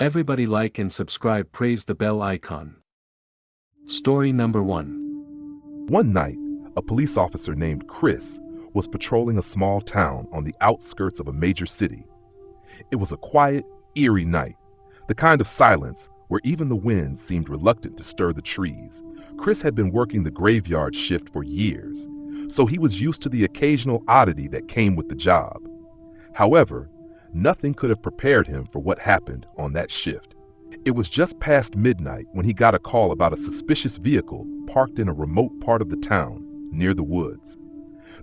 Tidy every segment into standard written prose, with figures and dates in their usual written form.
Everybody like and subscribe, praise the bell icon. Story number 1. One night, a police officer named Chris was patrolling a small town on the outskirts of a major city. It was a quiet, eerie night, the kind of silence where even the wind seemed reluctant to stir the trees. Chris had been working the graveyard shift for years, so he was used to the occasional oddity that came with the job. However, nothing could have prepared him for what happened on that shift. It was just past midnight when he got a call about a suspicious vehicle parked in a remote part of the town, near the woods.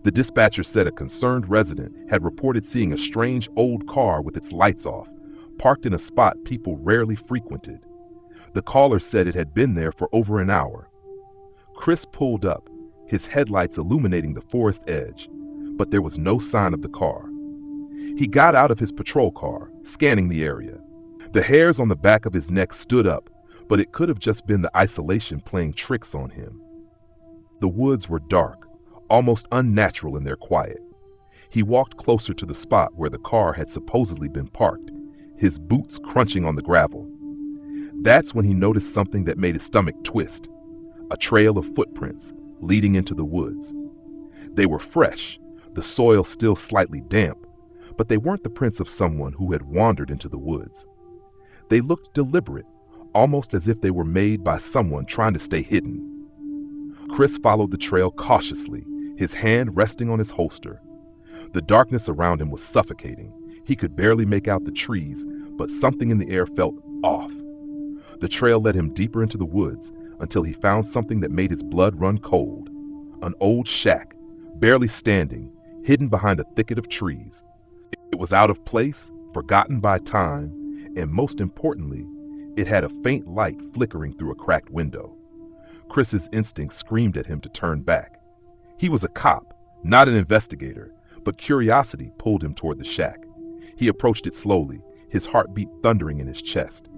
The dispatcher said a concerned resident had reported seeing a strange old car with its lights off, parked in a spot people rarely frequented. The caller said it had been there for over an hour. Chris pulled up, his headlights illuminating the forest edge, but there was no sign of the car. He got out of his patrol car, scanning the area. The hairs on the back of his neck stood up, but it could have just been the isolation playing tricks on him. The woods were dark, almost unnatural in their quiet. He walked closer to the spot where the car had supposedly been parked, his boots crunching on the gravel. That's when he noticed something that made his stomach twist, a trail of footprints leading into the woods. They were fresh, the soil still slightly damp, but they weren't the prints of someone who had wandered into the woods. They looked deliberate, almost as if they were made by someone trying to stay hidden. Chris followed the trail cautiously, his hand resting on his holster. The darkness around him was suffocating. He could barely make out the trees, but something in the air felt off. The trail led him deeper into the woods until he found something that made his blood run cold. An old shack, barely standing, hidden behind a thicket of trees. It was out of place, forgotten by time, and most importantly, it had a faint light flickering through a cracked window. Chris's instinct screamed at him to turn back. He was a cop, not an investigator, but curiosity pulled him toward the shack. He approached it slowly, his heartbeat thundering in his chest.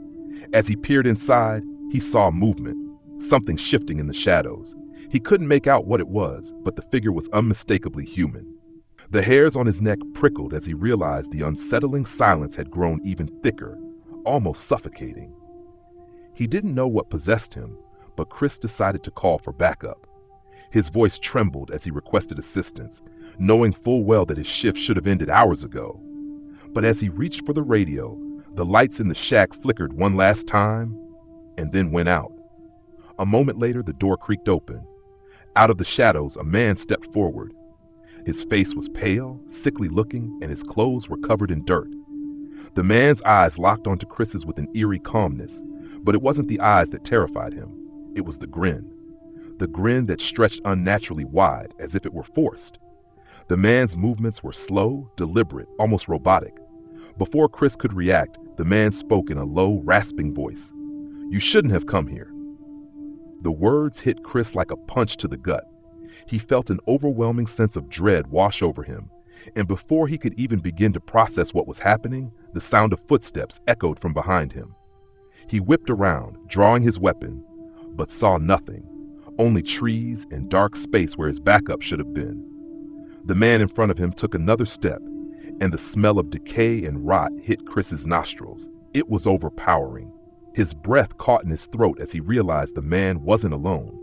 As he peered inside, he saw movement, something shifting in the shadows. He couldn't make out what it was, but the figure was unmistakably human. The hairs on his neck prickled as he realized the unsettling silence had grown even thicker, almost suffocating. He didn't know what possessed him, but Chris decided to call for backup. His voice trembled as he requested assistance, knowing full well that his shift should have ended hours ago. But as he reached for the radio, the lights in the shack flickered one last time and then went out. A moment later, the door creaked open. Out of the shadows, a man stepped forward. His face was pale, sickly looking, and his clothes were covered in dirt. The man's eyes locked onto Chris's with an eerie calmness, but it wasn't the eyes that terrified him. It was the grin that stretched unnaturally wide, as if it were forced. The man's movements were slow, deliberate, almost robotic. Before Chris could react, the man spoke in a low, rasping voice. "You shouldn't have come here." The words hit Chris like a punch to the gut. He felt an overwhelming sense of dread wash over him, and before he could even begin to process what was happening, the sound of footsteps echoed from behind him. He whipped around, drawing his weapon, but saw nothing, only trees and dark space where his backup should have been. The man in front of him took another step, and the smell of decay and rot hit Chris's nostrils. It was overpowering. His breath caught in his throat as he realized the man wasn't alone.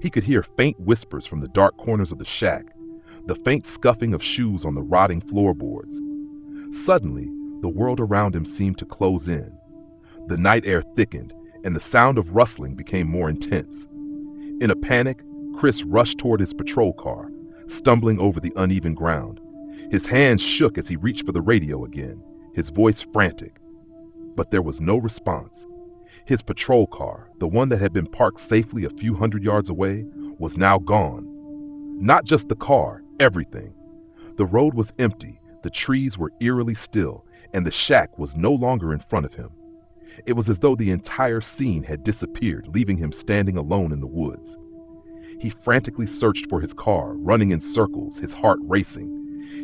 He could hear faint whispers from the dark corners of the shack, the faint scuffing of shoes on the rotting floorboards. Suddenly, the world around him seemed to close in. The night air thickened, and the sound of rustling became more intense. In a panic, Chris rushed toward his patrol car, stumbling over the uneven ground. His hands shook as he reached for the radio again, his voice frantic. But there was no response. His patrol car, the one that had been parked safely a few hundred yards away, was now gone. Not just the car, everything. The road was empty, the trees were eerily still, and the shack was no longer in front of him. It was as though the entire scene had disappeared, leaving him standing alone in the woods. He frantically searched for his car, running in circles, his heart racing.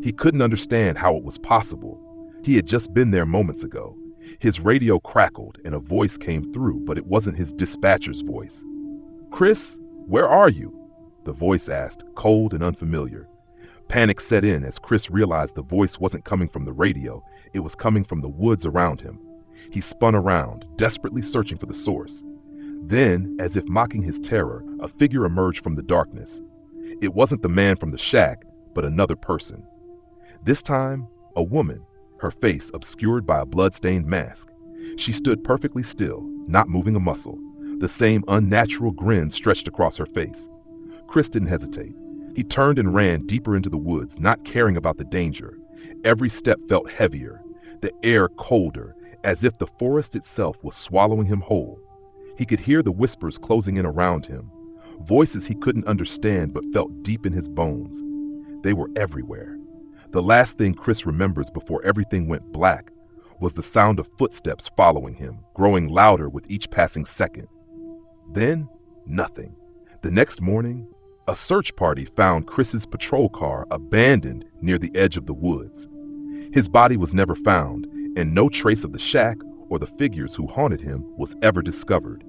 He couldn't understand how it was possible. He had just been there moments ago. His radio crackled and a voice came through, but it wasn't his dispatcher's voice. "Chris, where are you?" the voice asked, cold and unfamiliar. Panic set in as Chris realized the voice wasn't coming from the radio, it was coming from the woods around him. He spun around, desperately searching for the source. Then, as if mocking his terror, a figure emerged from the darkness. It wasn't the man from the shack, but another person. This time, a woman, her face obscured by a blood-stained mask. She stood perfectly still, not moving a muscle, the same unnatural grin stretched across her face. Chris didn't hesitate. He turned and ran deeper into the woods, not caring about the danger. Every step felt heavier, the air colder, as if the forest itself was swallowing him whole. He could hear the whispers closing in around him, voices he couldn't understand but felt deep in his bones. They were everywhere. The last thing Chris remembers before everything went black was the sound of footsteps following him, growing louder with each passing second. Then, nothing. The next morning, a search party found Chris's patrol car abandoned near the edge of the woods. His body was never found, and no trace of the shack or the figures who haunted him was ever discovered.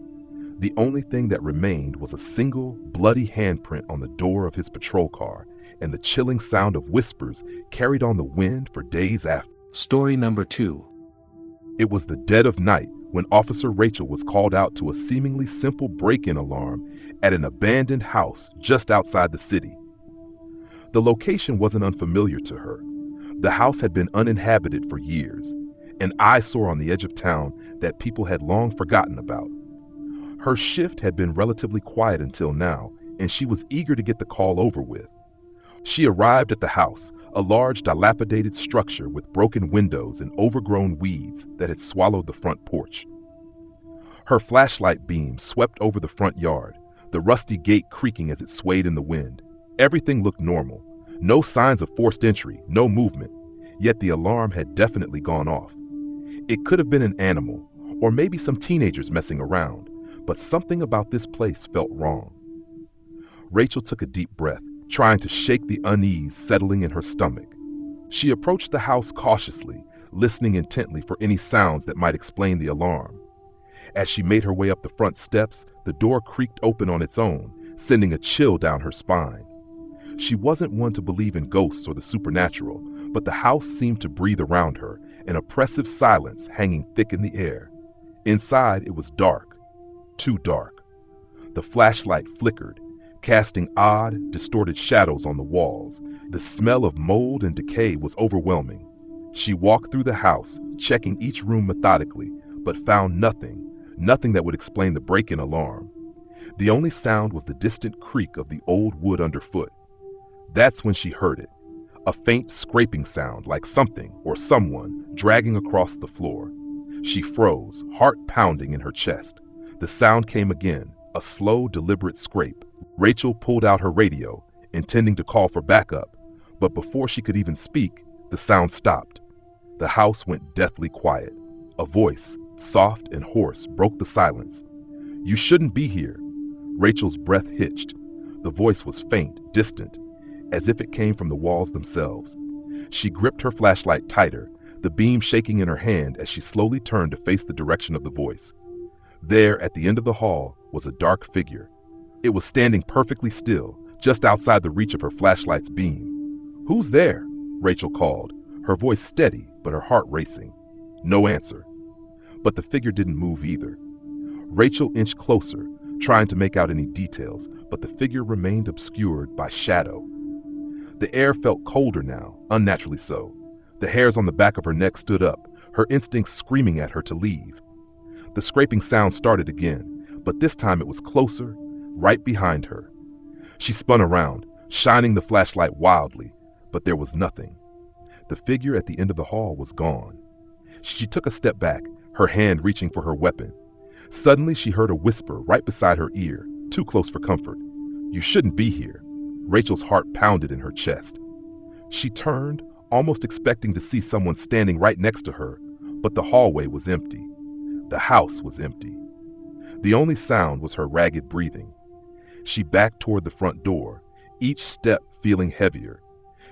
The only thing that remained was a single, bloody handprint on the door of his patrol car, and the chilling sound of whispers carried on the wind for days after. Story number 2. It was the dead of night when Officer Rachel was called out to a seemingly simple break-in alarm at an abandoned house just outside the city. The location wasn't unfamiliar to her. The house had been uninhabited for years, an eyesore on the edge of town that people had long forgotten about. Her shift had been relatively quiet until now, and she was eager to get the call over with. She arrived at the house, a large, dilapidated structure with broken windows and overgrown weeds that had swallowed the front porch. Her flashlight beam swept over the front yard, the rusty gate creaking as it swayed in the wind. Everything looked normal. No signs of forced entry, no movement, yet the alarm had definitely gone off. It could have been an animal, or maybe some teenagers messing around, but something about this place felt wrong. Rachel took a deep breath, trying to shake the unease settling in her stomach. She approached the house cautiously, listening intently for any sounds that might explain the alarm. As she made her way up the front steps, the door creaked open on its own, sending a chill down her spine. She wasn't one to believe in ghosts or the supernatural, but the house seemed to breathe around her, an oppressive silence hanging thick in the air. Inside, it was dark, too dark. The flashlight flickered, casting odd, distorted shadows on the walls. The smell of mold and decay was overwhelming. She walked through the house, checking each room methodically, but found nothing that would explain the break-in alarm. The only sound was the distant creak of the old wood underfoot. That's when she heard it, a faint scraping sound like something or someone dragging across the floor. She froze, heart pounding in her chest. The sound came again, a slow, deliberate scrape. Rachel pulled out her radio, intending to call for backup, but before she could even speak, the sound stopped. The house went deathly quiet. A voice, soft and hoarse, broke the silence. "You shouldn't be here." Rachel's breath hitched. The voice was faint, distant, as if it came from the walls themselves. She gripped her flashlight tighter, the beam shaking in her hand as she slowly turned to face the direction of the voice. There, at the end of the hall, was a dark figure. It was standing perfectly still, just outside the reach of her flashlight's beam. "Who's there?" Rachel called, her voice steady but her heart racing. No answer. But the figure didn't move either. Rachel inched closer, trying to make out any details, but the figure remained obscured by shadow. The air felt colder now, unnaturally so. The hairs on the back of her neck stood up, her instincts screaming at her to leave. The scraping sound started again, but this time it was closer, right behind her. She spun around, shining the flashlight wildly, but there was nothing. The figure at the end of the hall was gone. She took a step back, her hand reaching for her weapon. Suddenly she heard a whisper right beside her ear, too close for comfort. "You shouldn't be here." Rachel's heart pounded in her chest. She turned, almost expecting to see someone standing right next to her, but the hallway was empty. The house was empty. The only sound was her ragged breathing. She backed toward the front door, each step feeling heavier.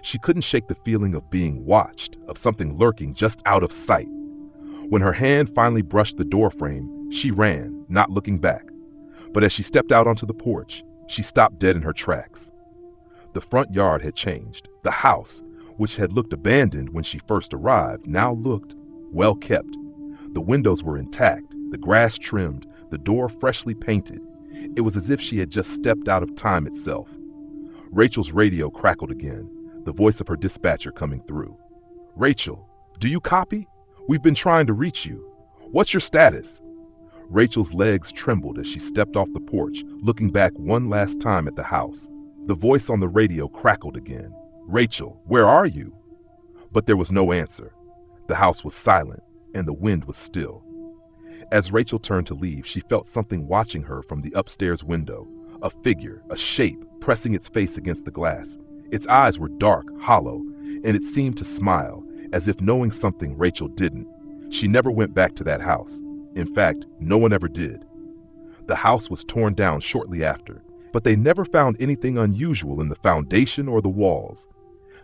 She couldn't shake the feeling of being watched, of something lurking just out of sight. When her hand finally brushed the doorframe, she ran, not looking back. But as she stepped out onto the porch, she stopped dead in her tracks. The front yard had changed. The house, which had looked abandoned when she first arrived, now looked well kept. The windows were intact, the grass trimmed, the door freshly painted. It was as if she had just stepped out of time itself. Rachel's radio crackled again, the voice of her dispatcher coming through. "Rachel, do you copy? We've been trying to reach you. What's your status?" Rachel's legs trembled as she stepped off the porch, looking back one last time at the house. The voice on the radio crackled again. "Rachel, where are you?" But there was no answer. The house was silent, and the wind was still. As Rachel turned to leave, she felt something watching her from the upstairs window, a figure, a shape, pressing its face against the glass. Its eyes were dark, hollow, and it seemed to smile, as if knowing something Rachel didn't. She never went back to that house. In fact, no one ever did. The house was torn down shortly after, but they never found anything unusual in the foundation or the walls.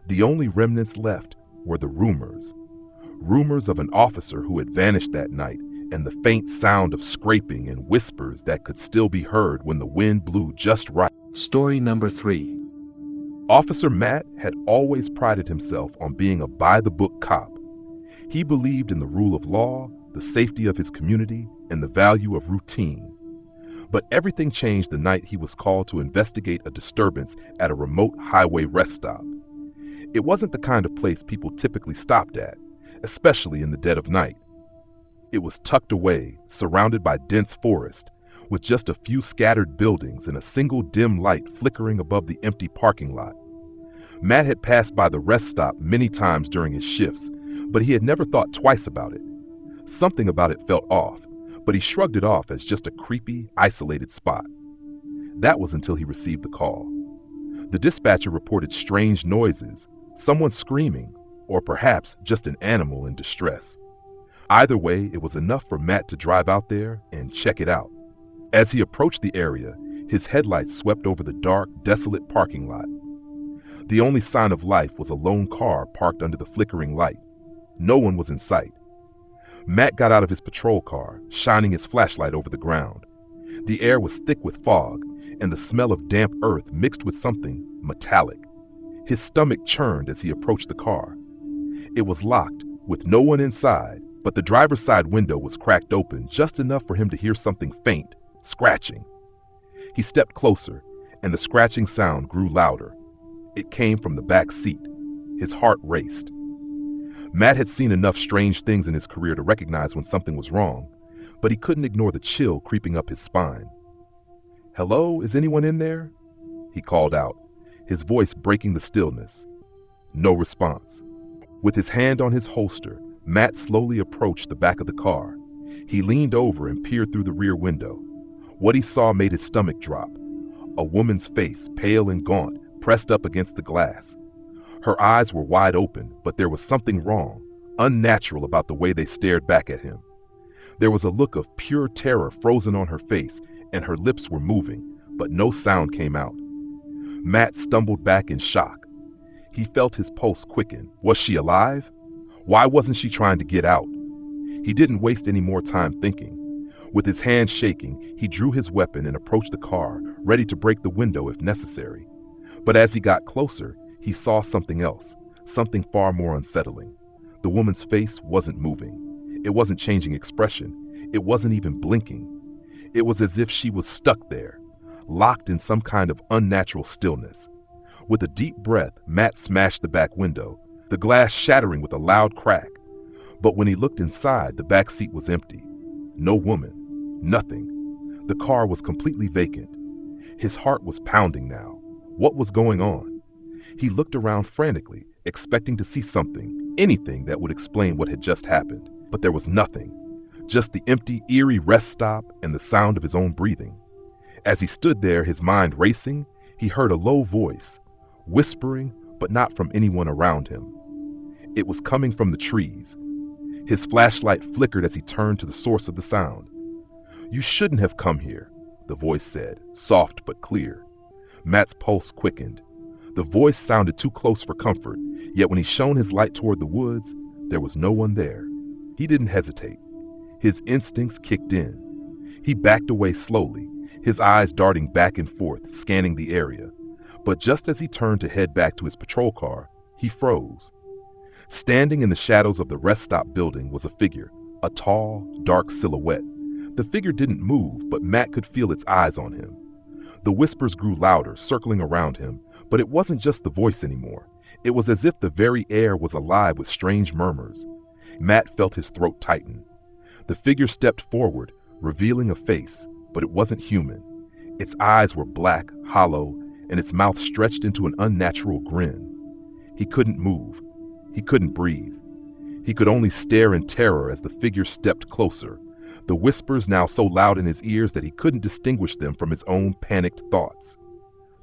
The only remnants left were the rumors. Rumors of an officer who had vanished that night, and the faint sound of scraping and whispers that could still be heard when the wind blew just right. Story number 3. Officer Matt had always prided himself on being a by-the-book cop. He believed in the rule of law, the safety of his community, and the value of routine. But everything changed the night he was called to investigate a disturbance at a remote highway rest stop. It wasn't the kind of place people typically stopped at, especially in the dead of night. It was tucked away, surrounded by dense forest, with just a few scattered buildings and a single dim light flickering above the empty parking lot. Matt had passed by the rest stop many times during his shifts, but he had never thought twice about it. Something about it felt off, but he shrugged it off as just a creepy, isolated spot. That was until he received the call. The dispatcher reported strange noises, someone screaming, or perhaps just an animal in distress. Either way, it was enough for Matt to drive out there and check it out. As he approached the area, his headlights swept over the dark, desolate parking lot. The only sign of life was a lone car parked under the flickering light. No one was in sight. Matt got out of his patrol car, shining his flashlight over the ground. The air was thick with fog, and the smell of damp earth mixed with something metallic. His stomach churned as he approached the car. It was locked, with no one inside, but the driver's side window was cracked open just enough for him to hear something faint, scratching. He stepped closer, and the scratching sound grew louder. It came from the back seat. His heart raced. Matt had seen enough strange things in his career to recognize when something was wrong, but he couldn't ignore the chill creeping up his spine. "Hello, is anyone in there?" he called out, his voice breaking the stillness. No response. With his hand on his holster, Matt slowly approached the back of the car. He leaned over and peered through the rear window. What he saw made his stomach drop. A woman's face, pale and gaunt, pressed up against the glass. Her eyes were wide open, but there was something wrong, unnatural about the way they stared back at him. There was a look of pure terror frozen on her face, and her lips were moving, but no sound came out. Matt stumbled back in shock. He felt his pulse quicken. Was she alive? Why wasn't she trying to get out? He didn't waste any more time thinking. With his hands shaking, he drew his weapon and approached the car, ready to break the window if necessary. But as he got closer, he saw something else, something far more unsettling. The woman's face wasn't moving. It wasn't changing expression. It wasn't even blinking. It was as if she was stuck there, locked in some kind of unnatural stillness. With a deep breath, Matt smashed the back window, the glass shattering with a loud crack. But when he looked inside, the back seat was empty. No woman, nothing. The car was completely vacant. His heart was pounding now. What was going on? He looked around frantically, expecting to see something, anything that would explain what had just happened. But there was nothing. Just the empty, eerie rest stop and the sound of his own breathing. As he stood there, his mind racing, he heard a low voice, whispering, but not from anyone around him. It was coming from the trees. His flashlight flickered as he turned to the source of the sound. "You shouldn't have come here," the voice said, soft but clear. Matt's pulse quickened. The voice sounded too close for comfort, yet when he shone his light toward the woods, there was no one there. He didn't hesitate. His instincts kicked in. He backed away slowly, his eyes darting back and forth, scanning the area. But just as he turned to head back to his patrol car, he froze. Standing in the shadows of the rest stop building was a figure, a tall, dark silhouette. The figure didn't move, but Matt could feel its eyes on him. The whispers grew louder, circling around him, but it wasn't just the voice anymore. It was as if the very air was alive with strange murmurs. Matt felt his throat tighten. The figure stepped forward, revealing a face, but it wasn't human. Its eyes were black, hollow, and its mouth stretched into an unnatural grin. He couldn't move. He couldn't breathe. He could only stare in terror as the figure stepped closer, the whispers now so loud in his ears that he couldn't distinguish them from his own panicked thoughts.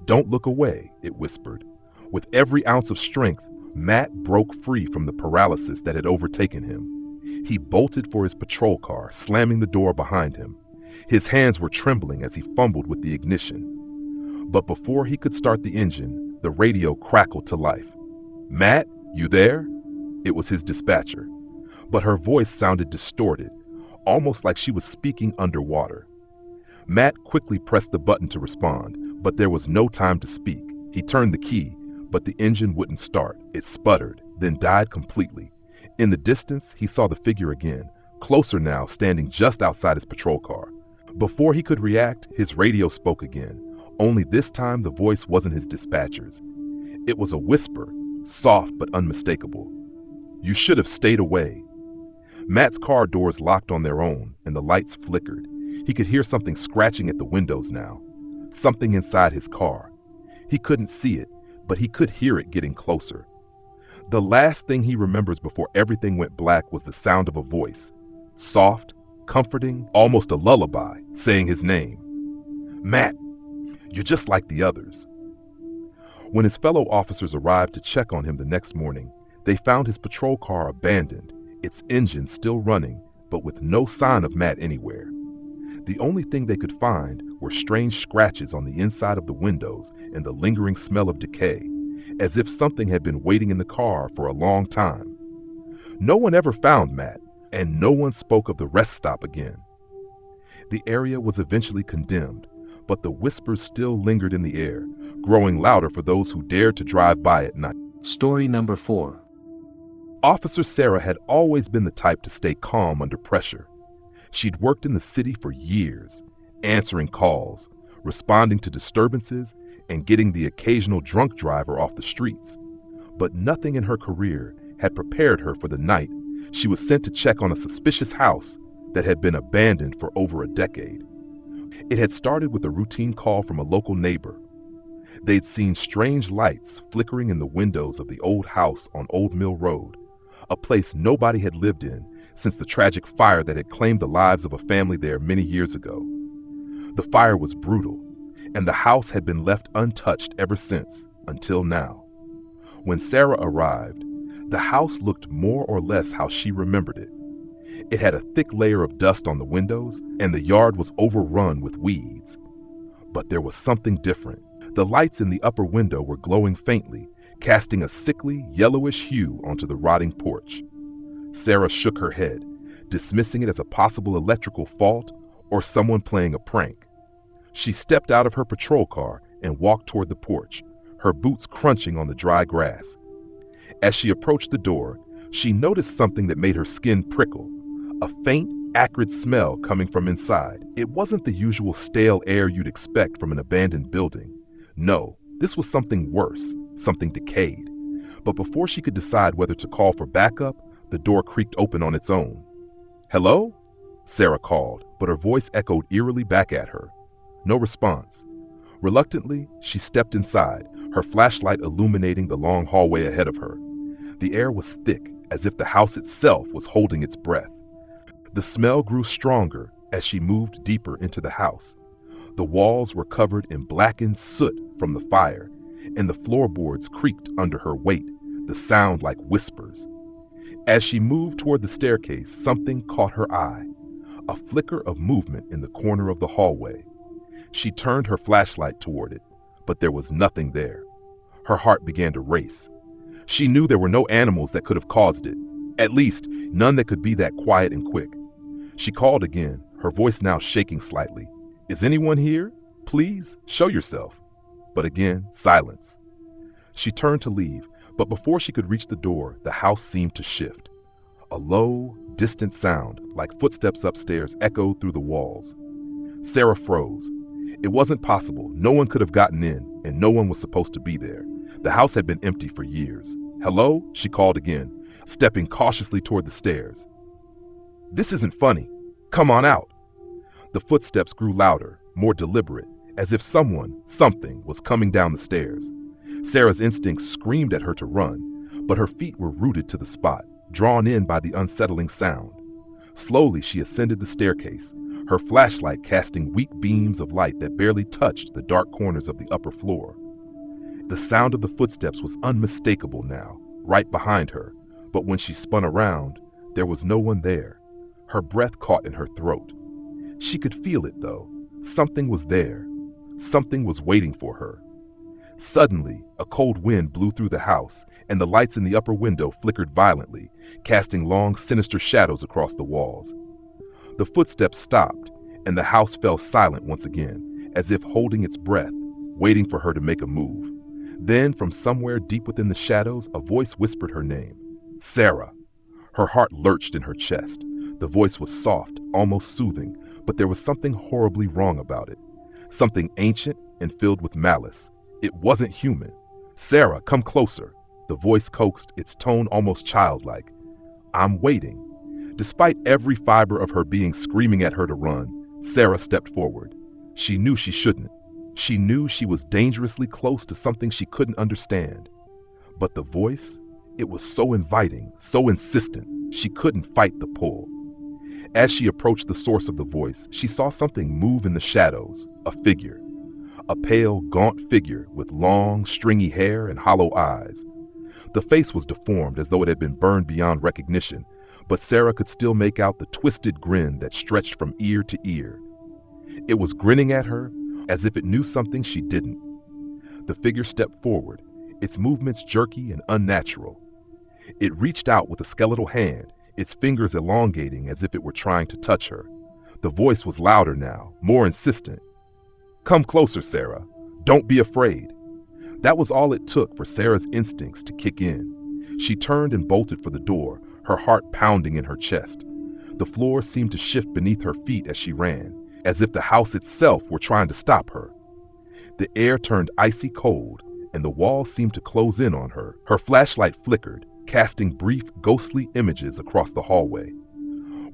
"Don't look away," it whispered. With every ounce of strength, Matt broke free from the paralysis that had overtaken him. He bolted for his patrol car, slamming the door behind him. His hands were trembling as he fumbled with the ignition. But before he could start the engine, the radio crackled to life. "Matt, you there?" It was his dispatcher. But her voice sounded distorted, almost like she was speaking underwater. Matt quickly pressed the button to respond, but there was no time to speak. He turned the key, but the engine wouldn't start. It sputtered, then died completely. In the distance, he saw the figure again, closer now, standing just outside his patrol car. Before he could react, his radio spoke again, only this time the voice wasn't his dispatcher's. It was a whisper, soft but unmistakable. "You should have stayed away." Matt's car doors locked on their own, and the lights flickered. He could hear something scratching at the windows now, something inside his car. He couldn't see it, but he could hear it getting closer. The last thing he remembers before everything went black was the sound of a voice, soft, comforting, almost a lullaby, saying his name. "Matt, you're just like the others." When his fellow officers arrived to check on him the next morning, they found his patrol car abandoned, its engine still running, but with no sign of Matt anywhere. The only thing they could find were strange scratches on the inside of the windows and the lingering smell of decay, as if something had been waiting in the car for a long time. No one ever found Matt, and no one spoke of the rest stop again. The area was eventually condemned, but the whispers still lingered in the air, growing louder for those who dared to drive by at night. Story number 4. Officer Sarah had always been the type to stay calm under pressure. She'd worked in the city for years, answering calls, responding to disturbances, and getting the occasional drunk driver off the streets. But nothing in her career had prepared her for the night she was sent to check on a suspicious house that had been abandoned for over a decade. It had started with a routine call from a local neighbor. They'd seen strange lights flickering in the windows of the old house on Old Mill Road, a place nobody had lived in since the tragic fire that had claimed the lives of a family there many years ago. The fire was brutal, and the house had been left untouched ever since, until now. When Sarah arrived, the house looked more or less how she remembered it. It had a thick layer of dust on the windows, and the yard was overrun with weeds. But there was something different. The lights in the upper window were glowing faintly, casting a sickly, yellowish hue onto the rotting porch. Sarah shook her head, dismissing it as a possible electrical fault or someone playing a prank. She stepped out of her patrol car and walked toward the porch, her boots crunching on the dry grass. As she approached the door, she noticed something that made her skin prickle, a faint, acrid smell coming from inside. It wasn't the usual stale air you'd expect from an abandoned building. No, this was something worse, something decayed. But before she could decide whether to call for backup, the door creaked open on its own. "Hello?" Sarah called, but her voice echoed eerily back at her. No response. Reluctantly, she stepped inside, her flashlight illuminating the long hallway ahead of her. The air was thick, as if the house itself was holding its breath. The smell grew stronger as she moved deeper into the house. The walls were covered in blackened soot from the fire, and the floorboards creaked under her weight, the sound like whispers. As she moved toward the staircase, something caught her eye, a flicker of movement in the corner of the hallway. She turned her flashlight toward it, but there was nothing there. Her heart began to race. She knew there were no animals that could have caused it, at least none that could be that quiet and quick. She called again, her voice now shaking slightly. "Is anyone here? Please, show yourself." But again, silence. She turned to leave, but before she could reach the door, the house seemed to shift. A low, distant sound, like footsteps upstairs, echoed through the walls. Sarah froze. It wasn't possible. No one could have gotten in, and no one was supposed to be there. The house had been empty for years. "Hello?" she called again, stepping cautiously toward the stairs. "This isn't funny. Come on out." The footsteps grew louder, more deliberate, as if something was coming down the stairs. Sarah's instincts screamed at her to run, but her feet were rooted to the spot, drawn in by the unsettling sound. Slowly she ascended the staircase, her flashlight casting weak beams of light that barely touched the dark corners of the upper floor. The sound of the footsteps was unmistakable now, right behind her, but when she spun around, there was no one there. Her breath caught in her throat. She could feel it, though. Something was there. Something was waiting for her. Suddenly, a cold wind blew through the house, and the lights in the upper window flickered violently, casting long, sinister shadows across the walls. The footsteps stopped, and the house fell silent once again, as if holding its breath, waiting for her to make a move. Then, from somewhere deep within the shadows, a voice whispered her name. "Sarah." Her heart lurched in her chest. The voice was soft, almost soothing, but there was something horribly wrong about it. Something ancient and filled with malice. It wasn't human. "Sarah, come closer." The voice coaxed, its tone almost childlike. "I'm waiting." Despite every fiber of her being screaming at her to run, Sarah stepped forward. She knew she shouldn't. She knew she was dangerously close to something she couldn't understand. But the voice, it was so inviting, so insistent, she couldn't fight the pull. As she approached the source of the voice, she saw something move in the shadows, a figure. A pale, gaunt figure with long, stringy hair and hollow eyes. The face was deformed as though it had been burned beyond recognition, but Sarah could still make out the twisted grin that stretched from ear to ear. It was grinning at her as if it knew something she didn't. The figure stepped forward, its movements jerky and unnatural. It reached out with a skeletal hand, its fingers elongating as if it were trying to touch her. The voice was louder now, more insistent. "Come closer, Sarah. Don't be afraid." That was all it took for Sarah's instincts to kick in. She turned and bolted for the door, her heart pounding in her chest. The floor seemed to shift beneath her feet as she ran, as if the house itself were trying to stop her. The air turned icy cold, and the walls seemed to close in on her. Her flashlight flickered, casting brief, ghostly images across the hallway.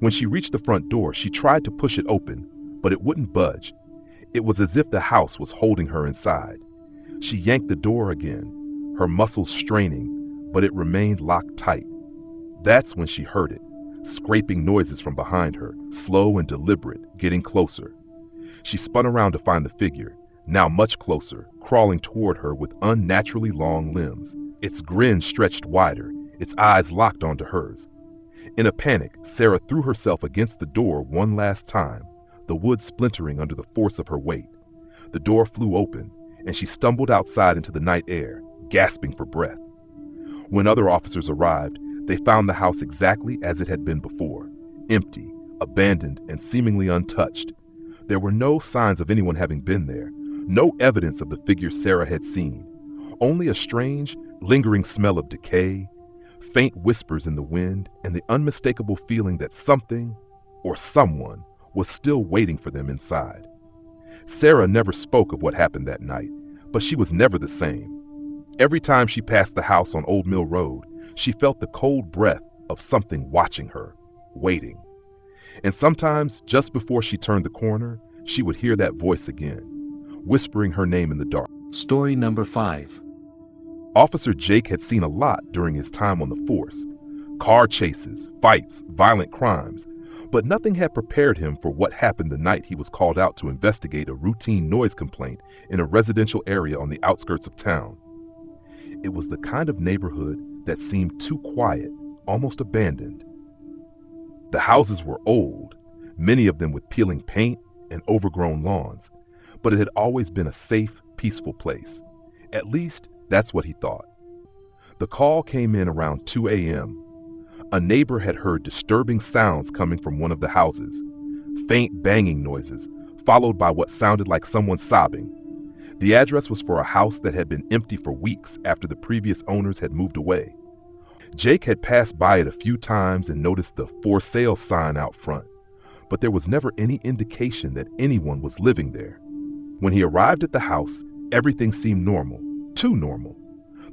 When she reached the front door, she tried to push it open, but it wouldn't budge. It was as if the house was holding her inside. She yanked the door again, her muscles straining, but it remained locked tight. That's when she heard it, scraping noises from behind her, slow and deliberate, getting closer. She spun around to find the figure, now much closer, crawling toward her with unnaturally long limbs. Its grin stretched wider, its eyes locked onto hers. In a panic, Sarah threw herself against the door one last time, the wood splintering under the force of her weight. The door flew open, and she stumbled outside into the night air, gasping for breath. When other officers arrived, they found the house exactly as it had been before, empty, abandoned, and seemingly untouched. There were no signs of anyone having been there, no evidence of the figure Sarah had seen, only a strange, lingering smell of decay, faint whispers in the wind, and the unmistakable feeling that something, or someone, was still waiting for them inside. Sarah never spoke of what happened that night, but she was never the same. Every time she passed the house on Old Mill Road, she felt the cold breath of something watching her, waiting. And sometimes, just before she turned the corner, she would hear that voice again, whispering her name in the dark. Story number 5. Officer Jake had seen a lot during his time on the force. Car chases, fights, violent crimes, but nothing had prepared him for what happened the night he was called out to investigate a routine noise complaint in a residential area on the outskirts of town. It was the kind of neighborhood that seemed too quiet, almost abandoned. The houses were old, many of them with peeling paint and overgrown lawns, but it had always been a safe, peaceful place. At least, that's what he thought. The call came in around 2 a.m. A neighbor had heard disturbing sounds coming from one of the houses, faint banging noises, followed by what sounded like someone sobbing. The address was for a house that had been empty for weeks after the previous owners had moved away. Jake had passed by it a few times and noticed the for sale sign out front, but there was never any indication that anyone was living there. When he arrived at the house, everything seemed normal, too normal.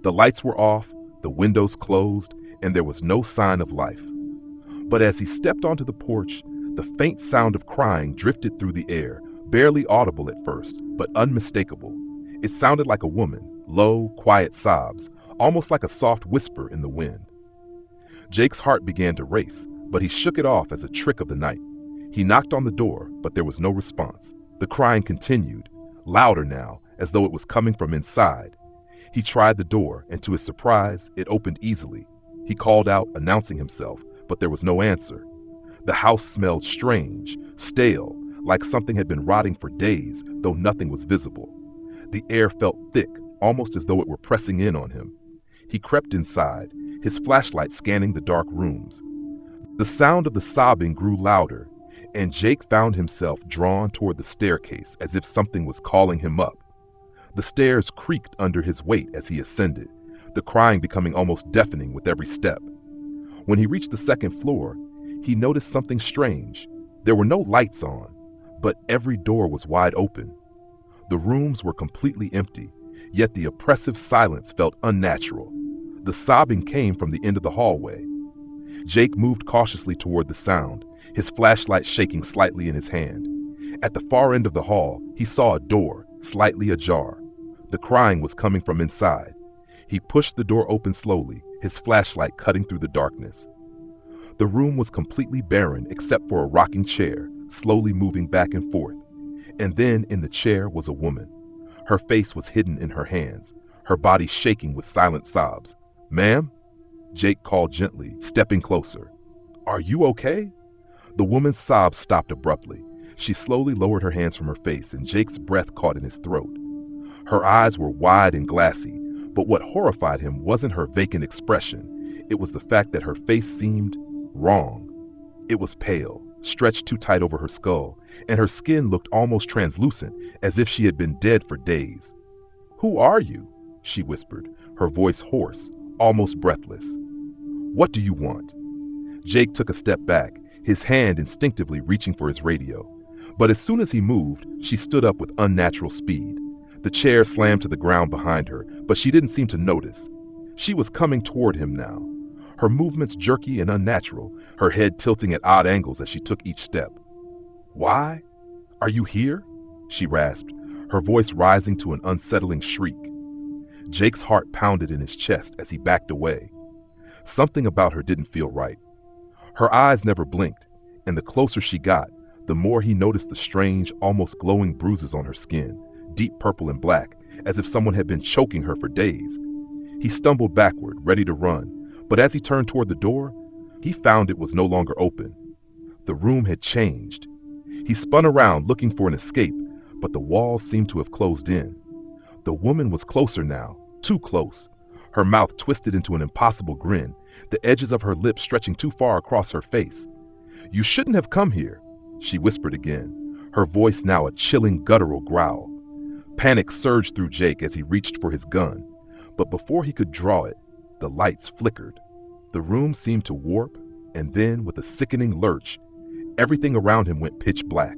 The lights were off, the windows closed, and there was no sign of life. But as he stepped onto the porch, the faint sound of crying drifted through the air, barely audible at first, but unmistakable. It sounded like a woman, low, quiet sobs, almost like a soft whisper in the wind. Jake's heart began to race, but he shook it off as a trick of the night. He knocked on the door, but there was no response. The crying continued, louder now, as though it was coming from inside. He tried the door, and to his surprise, it opened easily. He called out, announcing himself, but there was no answer. The house smelled strange, stale, like something had been rotting for days, though nothing was visible. The air felt thick, almost as though it were pressing in on him. He crept inside, his flashlight scanning the dark rooms. The sound of the sobbing grew louder, and Jake found himself drawn toward the staircase as if something was calling him up. The stairs creaked under his weight as he ascended, the crying becoming almost deafening with every step. When he reached the second floor, he noticed something strange. There were no lights on, but every door was wide open. The rooms were completely empty, yet the oppressive silence felt unnatural. The sobbing came from the end of the hallway. Jake moved cautiously toward the sound, his flashlight shaking slightly in his hand. At the far end of the hall, he saw a door, slightly ajar. The crying was coming from inside. He pushed the door open slowly, his flashlight cutting through the darkness. The room was completely barren except for a rocking chair, slowly moving back and forth. And then in the chair was a woman. Her face was hidden in her hands, her body shaking with silent sobs. "Ma'am?" Jake called gently, stepping closer. "Are you okay?" The woman's sobs stopped abruptly. She slowly lowered her hands from her face, and Jake's breath caught in his throat. Her eyes were wide and glassy, but what horrified him wasn't her vacant expression. It was the fact that her face seemed wrong. It was pale, stretched too tight over her skull, and her skin looked almost translucent, as if she had been dead for days. "Who are you?" she whispered, her voice hoarse, almost breathless. "What do you want?" Jake took a step back, his hand instinctively reaching for his radio. But as soon as he moved, she stood up with unnatural speed. The chair slammed to the ground behind her, but she didn't seem to notice. She was coming toward him now, her movements jerky and unnatural, her head tilting at odd angles as she took each step. "Why? Are you here?" she rasped, her voice rising to an unsettling shriek. Jake's heart pounded in his chest as he backed away. Something about her didn't feel right. Her eyes never blinked, and the closer she got, the more he noticed the strange, almost glowing bruises on her skin, deep purple and black, as if someone had been choking her for days. He stumbled backward, ready to run, but as he turned toward the door, he found it was no longer open. The room had changed. He spun around looking for an escape, but the walls seemed to have closed in. The woman was closer now, too close, her mouth twisted into an impossible grin, the edges of her lips stretching too far across her face. "You shouldn't have come here," she whispered again, her voice now a chilling guttural growl. Panic surged through Jake as he reached for his gun, but before he could draw it, the lights flickered. The room seemed to warp, and then, with a sickening lurch, everything around him went pitch black.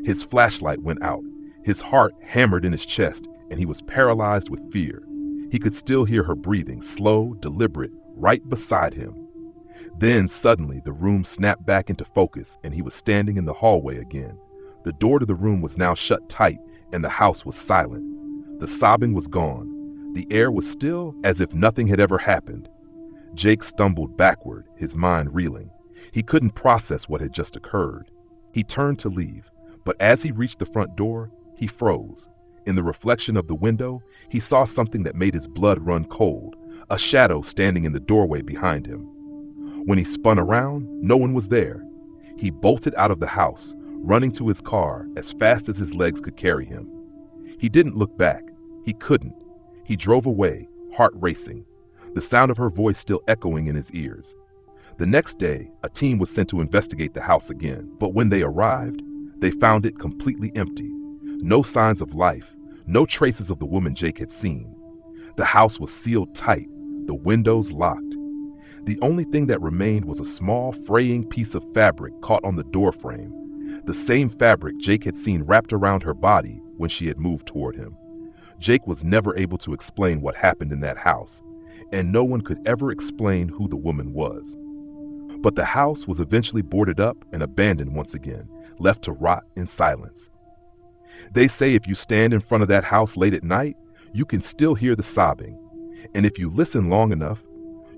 His flashlight went out, his heart hammered in his chest, and he was paralyzed with fear. He could still hear her breathing, slow, deliberate, right beside him. Then suddenly the room snapped back into focus, and he was standing in the hallway again. The door to the room was now shut tight, and the house was silent. The sobbing was gone. The air was still as if nothing had ever happened. Jake stumbled backward, his mind reeling. He couldn't process what had just occurred. He turned to leave, but as he reached the front door, he froze. In the reflection of the window, he saw something that made his blood run cold, a shadow standing in the doorway behind him. When he spun around, no one was there. He bolted out of the house, running to his car as fast as his legs could carry him. He didn't look back. He couldn't. He drove away, heart racing, the sound of her voice still echoing in his ears. The next day, a team was sent to investigate the house again, but when they arrived, they found it completely empty. No signs of life, no traces of the woman Jake had seen. The house was sealed tight, the windows locked, The only thing that remained was a small, fraying piece of fabric caught on the door frame, the same fabric Jake had seen wrapped around her body when she had moved toward him. Jake was never able to explain what happened in that house, and no one could ever explain who the woman was. But the house was eventually boarded up and abandoned once again, left to rot in silence. They say if you stand in front of that house late at night, you can still hear the sobbing, and if you listen long enough,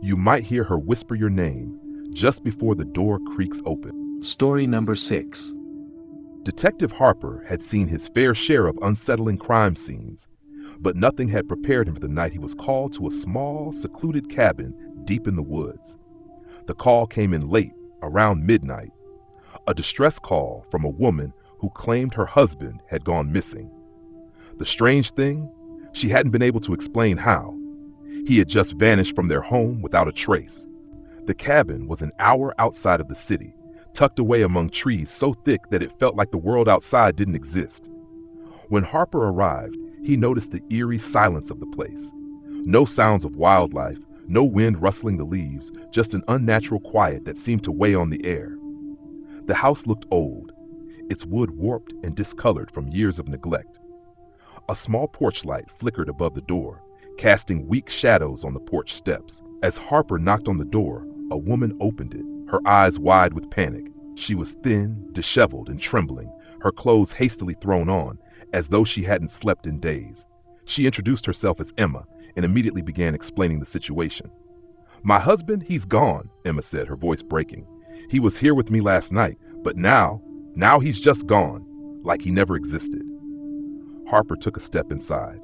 you might hear her whisper your name just before the door creaks open. Story number 6. Detective Harper had seen his fair share of unsettling crime scenes, but nothing had prepared him for the night he was called to a small, secluded cabin deep in the woods. The call came in late, around midnight, a distress call from a woman who claimed her husband had gone missing. The strange thing, she hadn't been able to explain how. He had just vanished from their home without a trace. The cabin was an hour outside of the city, tucked away among trees so thick that it felt like the world outside didn't exist. When Harper arrived, he noticed the eerie silence of the place. No sounds of wildlife, no wind rustling the leaves, just an unnatural quiet that seemed to weigh on the air. The house looked old, its wood warped and discolored from years of neglect. A small porch light flickered above the door, casting weak shadows on the porch steps. As Harper knocked on the door, a woman opened it, her eyes wide with panic. She was thin, disheveled, and trembling, her clothes hastily thrown on, as though she hadn't slept in days. She introduced herself as Emma and immediately began explaining the situation. "My husband, he's gone," Emma said, her voice breaking. "He was here with me last night, but now he's just gone, like he never existed." Harper took a step inside.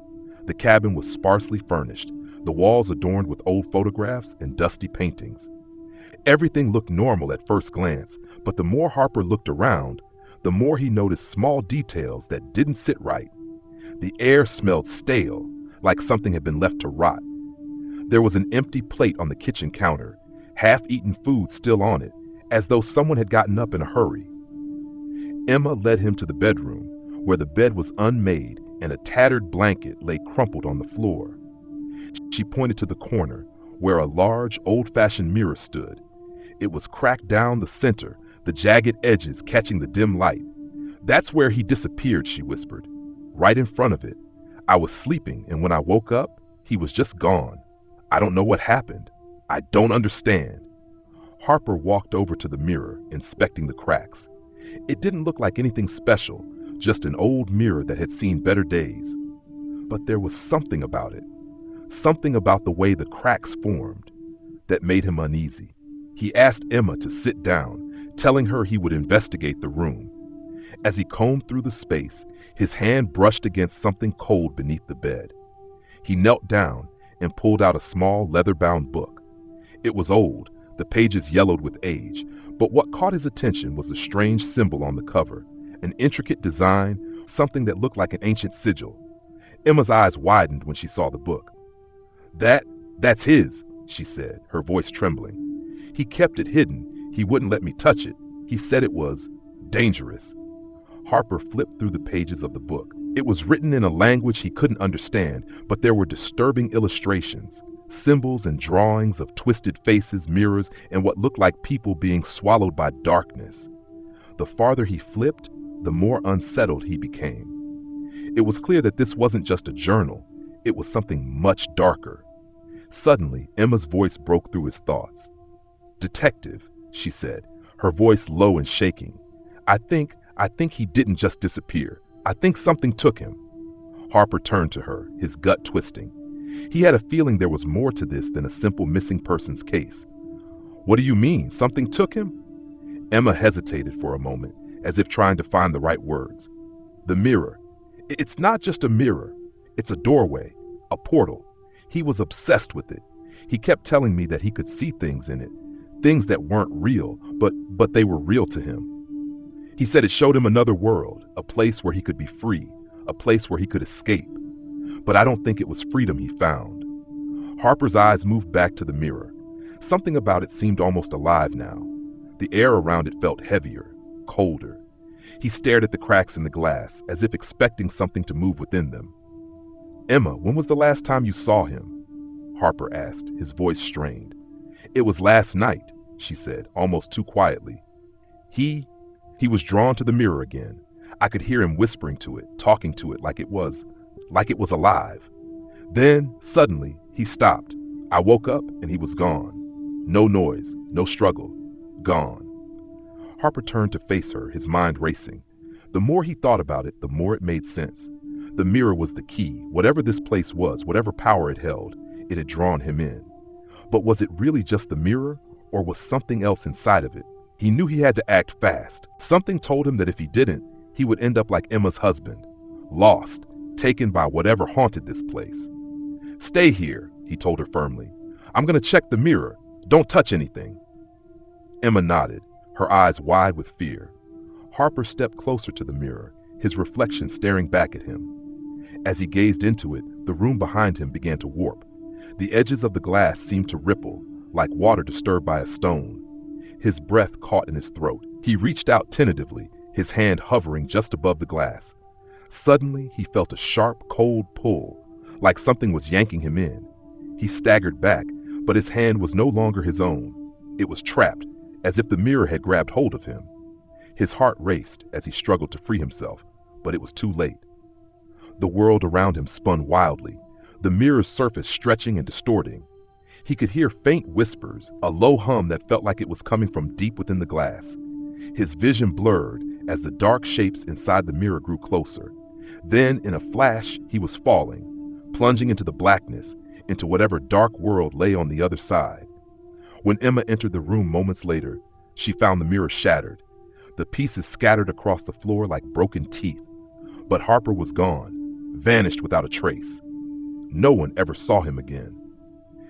The cabin was sparsely furnished, the walls adorned with old photographs and dusty paintings. Everything looked normal at first glance, but the more Harper looked around, the more he noticed small details that didn't sit right. The air smelled stale, like something had been left to rot. There was an empty plate on the kitchen counter, half-eaten food still on it, as though someone had gotten up in a hurry. Emma led him to the bedroom, where the bed was unmade and a tattered blanket lay crumpled on the floor. She pointed to the corner, where a large, old-fashioned mirror stood. It was cracked down the center, the jagged edges catching the dim light. "That's where he disappeared," she whispered. "Right in front of it. I was sleeping, and when I woke up, he was just gone. I don't know what happened. I don't understand." Harper walked over to the mirror, inspecting the cracks. It didn't look like anything special, just an old mirror that had seen better days. But there was something about it, something about the way the cracks formed, that made him uneasy. He asked Emma to sit down, telling her he would investigate the room. As he combed through the space, his hand brushed against something cold beneath the bed. He knelt down and pulled out a small leather-bound book. It was old, the pages yellowed with age, but what caught his attention was a strange symbol on the cover, an intricate design, something that looked like an ancient sigil. Emma's eyes widened when she saw the book. That's his," she said, her voice trembling. "He kept it hidden. He wouldn't let me touch it. He said it was dangerous." Harper flipped through the pages of the book. It was written in a language he couldn't understand, but there were disturbing illustrations, symbols and drawings of twisted faces, mirrors, and what looked like people being swallowed by darkness. The farther he flipped, the more unsettled he became. It was clear that this wasn't just a journal. It was something much darker. Suddenly, Emma's voice broke through his thoughts. "Detective," she said, her voice low and shaking. I think he didn't just disappear. I think something took him." Harper turned to her, his gut twisting. He had a feeling there was more to this than a simple missing persons case. "What do you mean? Something took him?" Emma hesitated for a moment, as if trying to find the right words. "The mirror. It's not just a mirror. It's a doorway, a portal. He was obsessed with it. He kept telling me that he could see things in it, things that weren't real, but they were real to him. He said it showed him another world, a place where he could be free, a place where he could escape. But I don't think it was freedom he found." Harper's eyes moved back to the mirror. Something about it seemed almost alive now. The air around it felt heavier, colder. He stared at the cracks in the glass, as if expecting something to move within them. "Emma, when was the last time you saw him?" Harper asked, his voice strained. "It was last night," she said, almost too quietly. He was drawn to the mirror again. I could hear him whispering to it, talking to it like it was alive. Then, suddenly, he stopped. I woke up and he was gone. No noise, no struggle. Gone. Harper turned to face her, his mind racing. The more he thought about it, the more it made sense. The mirror was the key. Whatever this place was, whatever power it held, it had drawn him in. But was it really just the mirror, or was something else inside of it? He knew he had to act fast. Something told him that if he didn't, he would end up like Emma's husband, lost, taken by whatever haunted this place. "Stay here," he told her firmly. "I'm going to check the mirror. Don't touch anything." Emma nodded, her eyes wide with fear. Harper stepped closer to the mirror, his reflection staring back at him. As he gazed into it, the room behind him began to warp. The edges of the glass seemed to ripple, like water disturbed by a stone. His breath caught in his throat. He reached out tentatively, his hand hovering just above the glass. Suddenly, he felt a sharp, cold pull, like something was yanking him in. He staggered back, but his hand was no longer his own. It was trapped, as if the mirror had grabbed hold of him. His heart raced as he struggled to free himself, but it was too late. The world around him spun wildly, the mirror's surface stretching and distorting. He could hear faint whispers, a low hum that felt like it was coming from deep within the glass. His vision blurred as the dark shapes inside the mirror grew closer. Then, in a flash, he was falling, plunging into the blackness, into whatever dark world lay on the other side. When Emma entered the room moments later, she found the mirror shattered, the pieces scattered across the floor like broken teeth. But Harper was gone, vanished without a trace. No one ever saw him again.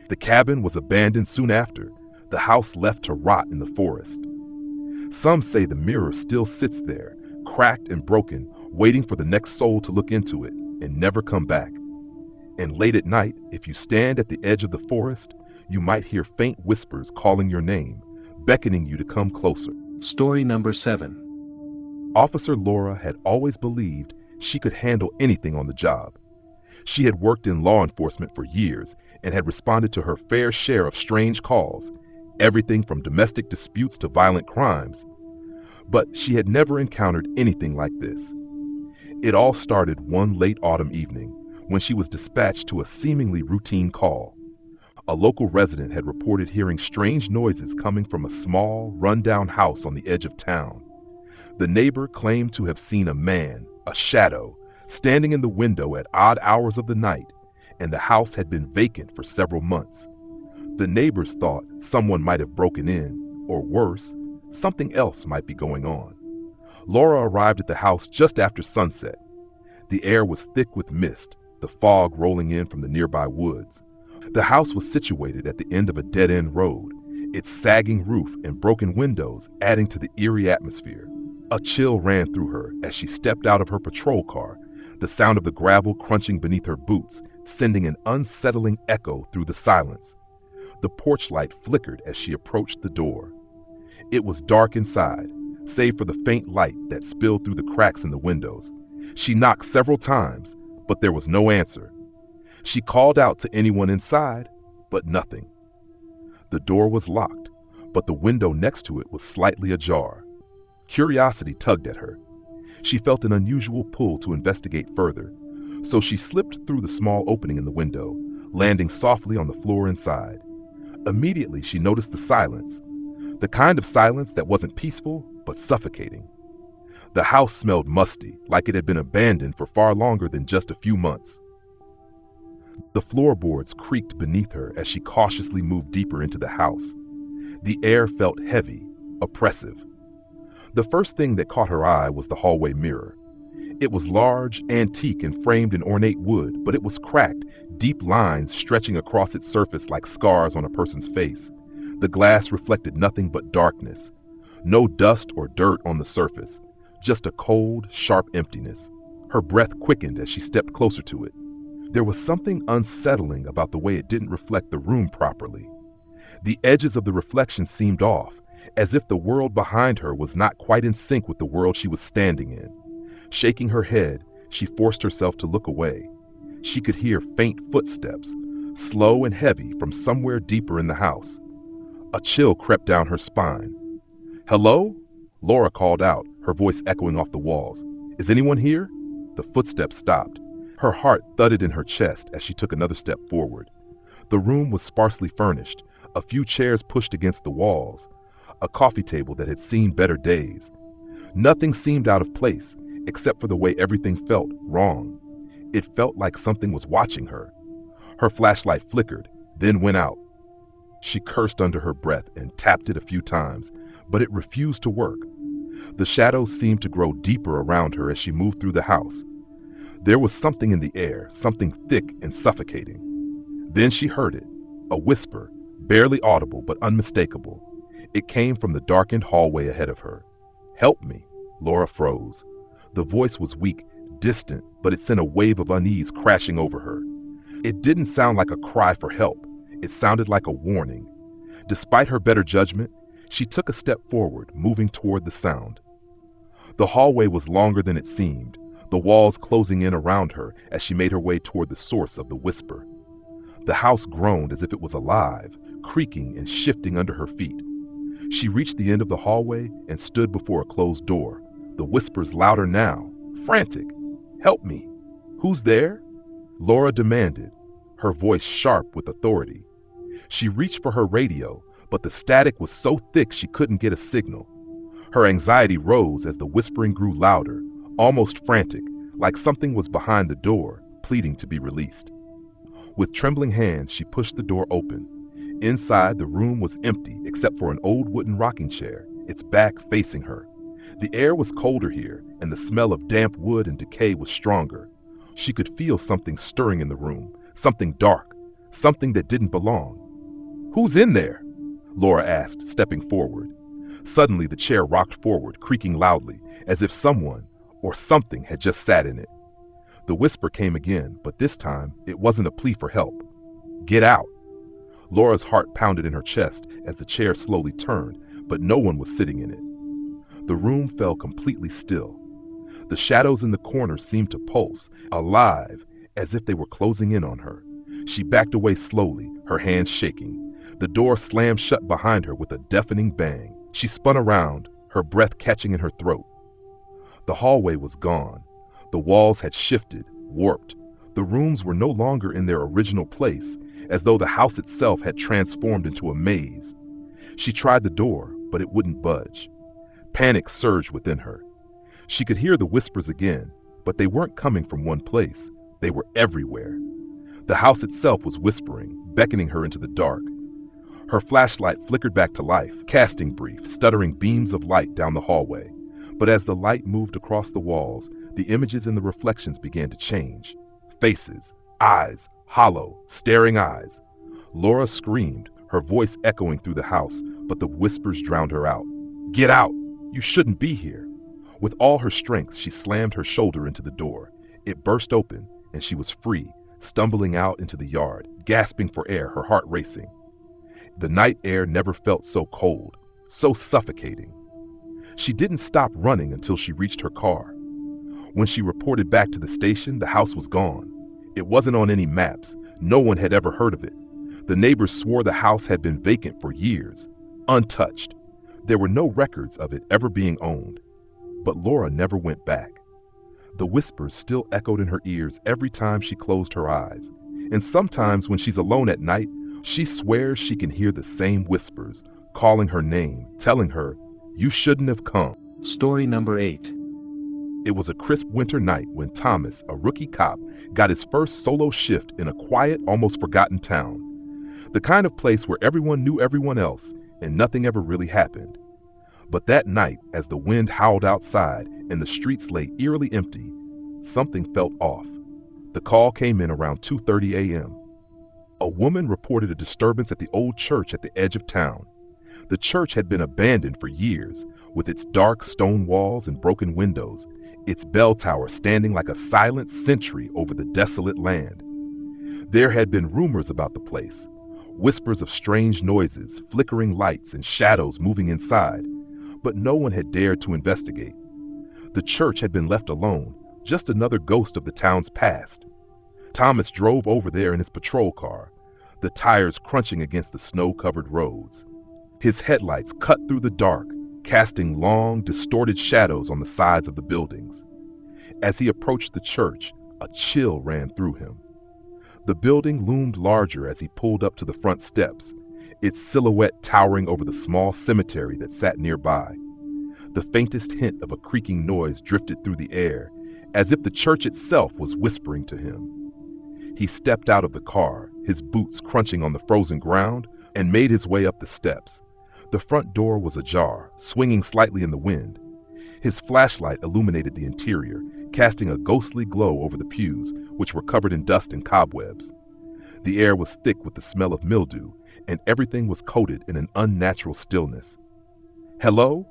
The cabin was abandoned soon after, the house left to rot in the forest. Some say the mirror still sits there, cracked and broken, waiting for the next soul to look into it and never come back. And late at night, if you stand at the edge of the forest, you might hear faint whispers calling your name, beckoning you to come closer. Story number 7. Officer Laura had always believed she could handle anything on the job. She had worked in law enforcement for years and had responded to her fair share of strange calls, everything from domestic disputes to violent crimes. But she had never encountered anything like this. It all started one late autumn evening when she was dispatched to a seemingly routine call. A local resident had reported hearing strange noises coming from a small, run-down house on the edge of town. The neighbor claimed to have seen a man, a shadow, standing in the window at odd hours of the night, and the house had been vacant for several months. The neighbors thought someone might have broken in, or worse, something else might be going on. Laura arrived at the house just after sunset. The air was thick with mist, the fog rolling in from the nearby woods. The house was situated at the end of a dead-end road, its sagging roof and broken windows adding to the eerie atmosphere. A chill ran through her as she stepped out of her patrol car, the sound of the gravel crunching beneath her boots sending an unsettling echo through the silence. The porch light flickered as she approached the door. It was dark inside, save for the faint light that spilled through the cracks in the windows. She knocked several times, but there was no answer. She called out to anyone inside, but nothing. The door was locked, but the window next to it was slightly ajar. Curiosity tugged at her. She felt an unusual pull to investigate further, so she slipped through the small opening in the window, landing softly on the floor inside. Immediately, she noticed the silence, the kind of silence that wasn't peaceful, but suffocating. The house smelled musty, like it had been abandoned for far longer than just a few months. The floorboards creaked beneath her as she cautiously moved deeper into the house. The air felt heavy, oppressive. The first thing that caught her eye was the hallway mirror. It was large, antique, and framed in ornate wood, but it was cracked, deep lines stretching across its surface like scars on a person's face. The glass reflected nothing but darkness. No dust or dirt on the surface, just a cold, sharp emptiness. Her breath quickened as she stepped closer to it. There was something unsettling about the way it didn't reflect the room properly. The edges of the reflection seemed off, as if the world behind her was not quite in sync with the world she was standing in. Shaking her head, she forced herself to look away. She could hear faint footsteps, slow and heavy from somewhere deeper in the house. A chill crept down her spine. "Hello?" Laura called out, her voice echoing off the walls. "Is anyone here?" The footsteps stopped. Her heart thudded in her chest as she took another step forward. The room was sparsely furnished, a few chairs pushed against the walls, a coffee table that had seen better days. Nothing seemed out of place, except for the way everything felt wrong. It felt like something was watching her. Her flashlight flickered, then went out. She cursed under her breath and tapped it a few times, but it refused to work. The shadows seemed to grow deeper around her as she moved through the house. There was something in the air, something thick and suffocating. Then she heard it, a whisper, barely audible but unmistakable. It came from the darkened hallway ahead of her. "Help me." Laura froze. The voice was weak, distant, but it sent a wave of unease crashing over her. It didn't sound like a cry for help. It sounded like a warning. Despite her better judgment, she took a step forward, moving toward the sound. The hallway was longer than it seemed, the walls closing in around her as she made her way toward the source of the whisper. The house groaned as if it was alive, creaking and shifting under her feet. She reached the end of the hallway and stood before a closed door, the whispers louder now, frantic. "Help me! Who's there?" Laura demanded, her voice sharp with authority. She reached for her radio, but the static was so thick she couldn't get a signal. Her anxiety rose as the whispering grew louder, almost frantic, like something was behind the door, pleading to be released. With trembling hands, she pushed the door open. Inside, the room was empty except for an old wooden rocking chair, its back facing her. The air was colder here, and the smell of damp wood and decay was stronger. She could feel something stirring in the room, something dark, something that didn't belong. "Who's in there?" Laura asked, stepping forward. Suddenly, the chair rocked forward, creaking loudly, as if someone or something had just sat in it. The whisper came again, but this time it wasn't a plea for help. "Get out!" Laura's heart pounded in her chest as the chair slowly turned, but no one was sitting in it. The room fell completely still. The shadows in the corner seemed to pulse, alive, as if they were closing in on her. She backed away slowly, her hands shaking. The door slammed shut behind her with a deafening bang. She spun around, her breath catching in her throat. The hallway was gone. The walls had shifted, warped. The rooms were no longer in their original place, as though the house itself had transformed into a maze. She tried the door, but it wouldn't budge. Panic surged within her. She could hear the whispers again, but they weren't coming from one place. They were everywhere. The house itself was whispering, beckoning her into the dark. Her flashlight flickered back to life, casting brief, stuttering beams of light down the hallway. But as the light moved across the walls, the images and the reflections began to change. Faces, eyes, hollow, staring eyes. Laura screamed, her voice echoing through the house, but the whispers drowned her out. "Get out! You shouldn't be here!" With all her strength, she slammed her shoulder into the door. It burst open, and she was free, stumbling out into the yard, gasping for air, her heart racing. The night air never felt so cold, so suffocating. She didn't stop running until she reached her car. When she reported back to the station, the house was gone. It wasn't on any maps. No one had ever heard of it. The neighbors swore the house had been vacant for years, untouched. There were no records of it ever being owned. But Laura never went back. The whispers still echoed in her ears every time she closed her eyes. And sometimes when she's alone at night, she swears she can hear the same whispers, calling her name, telling her, "You shouldn't have come." Story number 8. It was a crisp winter night when Thomas, a rookie cop, got his first solo shift in a quiet, almost forgotten town. The kind of place where everyone knew everyone else and nothing ever really happened. But that night, as the wind howled outside and the streets lay eerily empty, something felt off. The call came in around 2:30 a.m. A woman reported a disturbance at the old church at the edge of town. The church had been abandoned for years, with its dark stone walls and broken windows, its bell tower standing like a silent sentry over the desolate land. There had been rumors about the place, whispers of strange noises, flickering lights, and shadows moving inside, but no one had dared to investigate. The church had been left alone, just another ghost of the town's past. Thomas drove over there in his patrol car, the tires crunching against the snow-covered roads. His headlights cut through the dark, casting long, distorted shadows on the sides of the buildings. As he approached the church, a chill ran through him. The building loomed larger as he pulled up to the front steps, its silhouette towering over the small cemetery that sat nearby. The faintest hint of a creaking noise drifted through the air, as if the church itself was whispering to him. He stepped out of the car, his boots crunching on the frozen ground, and made his way up the steps. The front door was ajar, swinging slightly in the wind. His flashlight illuminated the interior, casting a ghostly glow over the pews, which were covered in dust and cobwebs. The air was thick with the smell of mildew, and everything was coated in an unnatural stillness. "Hello?"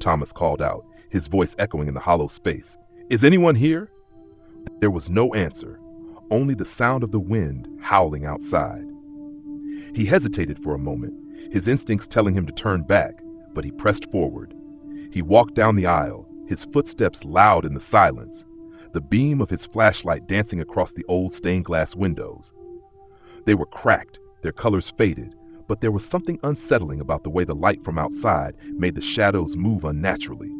Thomas called out, his voice echoing in the hollow space. "Is anyone here?" There was no answer, only the sound of the wind howling outside. He hesitated for a moment, his instincts telling him to turn back, but he pressed forward. He walked down the aisle, his footsteps loud in the silence, the beam of his flashlight dancing across the old stained glass windows. They were cracked, their colors faded, but there was something unsettling about the way the light from outside made the shadows move unnaturally.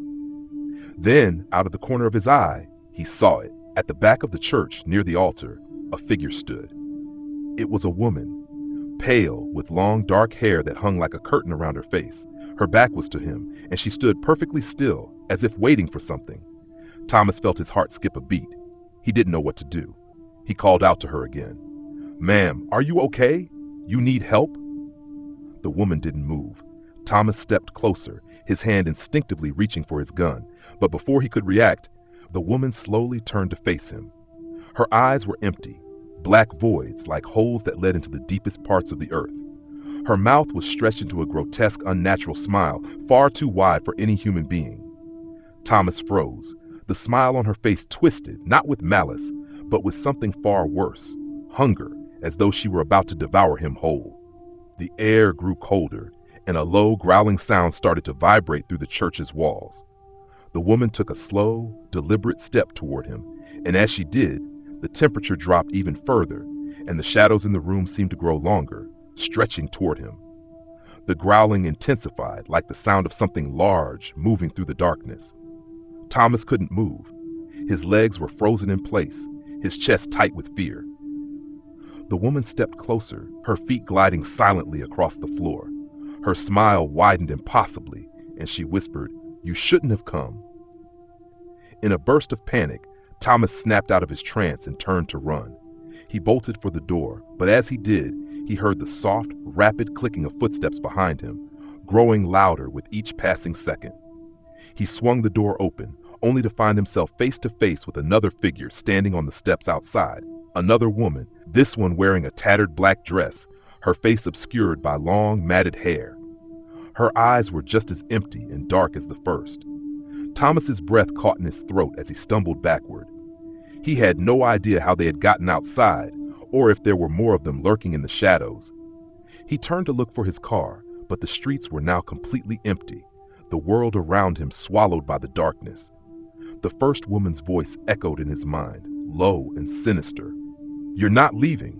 Then, out of the corner of his eye, he saw it. At the back of the church, near the altar, a figure stood. It was a woman, pale, with long dark hair that hung like a curtain around her face. Her back was to him, and she stood perfectly still, as if waiting for something. Thomas felt his heart skip a beat. He didn't know what to do. He called out to her again. "Ma'am, are you okay? You need help?" The woman didn't move. Thomas stepped closer, his hand instinctively reaching for his gun, but before he could react, the woman slowly turned to face him. Her eyes were empty, black voids like holes that led into the deepest parts of the earth. Her mouth was stretched into a grotesque, unnatural smile, far too wide for any human being. Thomas froze, the smile on her face twisted, not with malice, but with something far worse, hunger, as though she were about to devour him whole. The air grew colder, and a low, growling sound started to vibrate through the church's walls. The woman took a slow, deliberate step toward him, and as she did, the temperature dropped even further, and the shadows in the room seemed to grow longer, stretching toward him. The growling intensified, like the sound of something large moving through the darkness. Thomas couldn't move. His legs were frozen in place, his chest tight with fear. The woman stepped closer, her feet gliding silently across the floor. Her smile widened impossibly, and she whispered, "You shouldn't have come." In a burst of panic, Thomas snapped out of his trance and turned to run. He bolted for the door, but as he did, he heard the soft, rapid clicking of footsteps behind him, growing louder with each passing second. He swung the door open, only to find himself face to face with another figure standing on the steps outside. Another woman, this one wearing a tattered black dress, her face obscured by long, matted hair. Her eyes were just as empty and dark as the first. Thomas's breath caught in his throat as he stumbled backward. He had no idea how they had gotten outside, or if there were more of them lurking in the shadows. He turned to look for his car, but the streets were now completely empty, the world around him swallowed by the darkness. The first woman's voice echoed in his mind, low and sinister. "You're not leaving."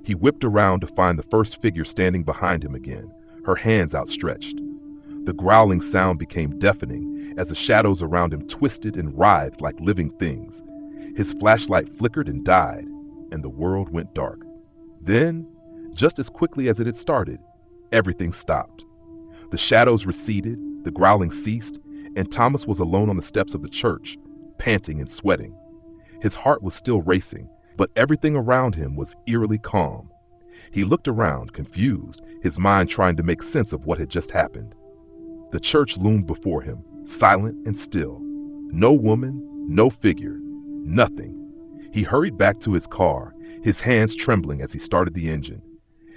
He whipped around to find the first figure standing behind him again, her hands outstretched. The growling sound became deafening as the shadows around him twisted and writhed like living things. His flashlight flickered and died, and the world went dark. Then, just as quickly as it had started, everything stopped. The shadows receded, the growling ceased, and Thomas was alone on the steps of the church, panting and sweating. His heart was still racing, but everything around him was eerily calm. He looked around, confused, his mind trying to make sense of what had just happened. The church loomed before him, silent and still. No woman, no figure, nothing. He hurried back to his car, his hands trembling as he started the engine.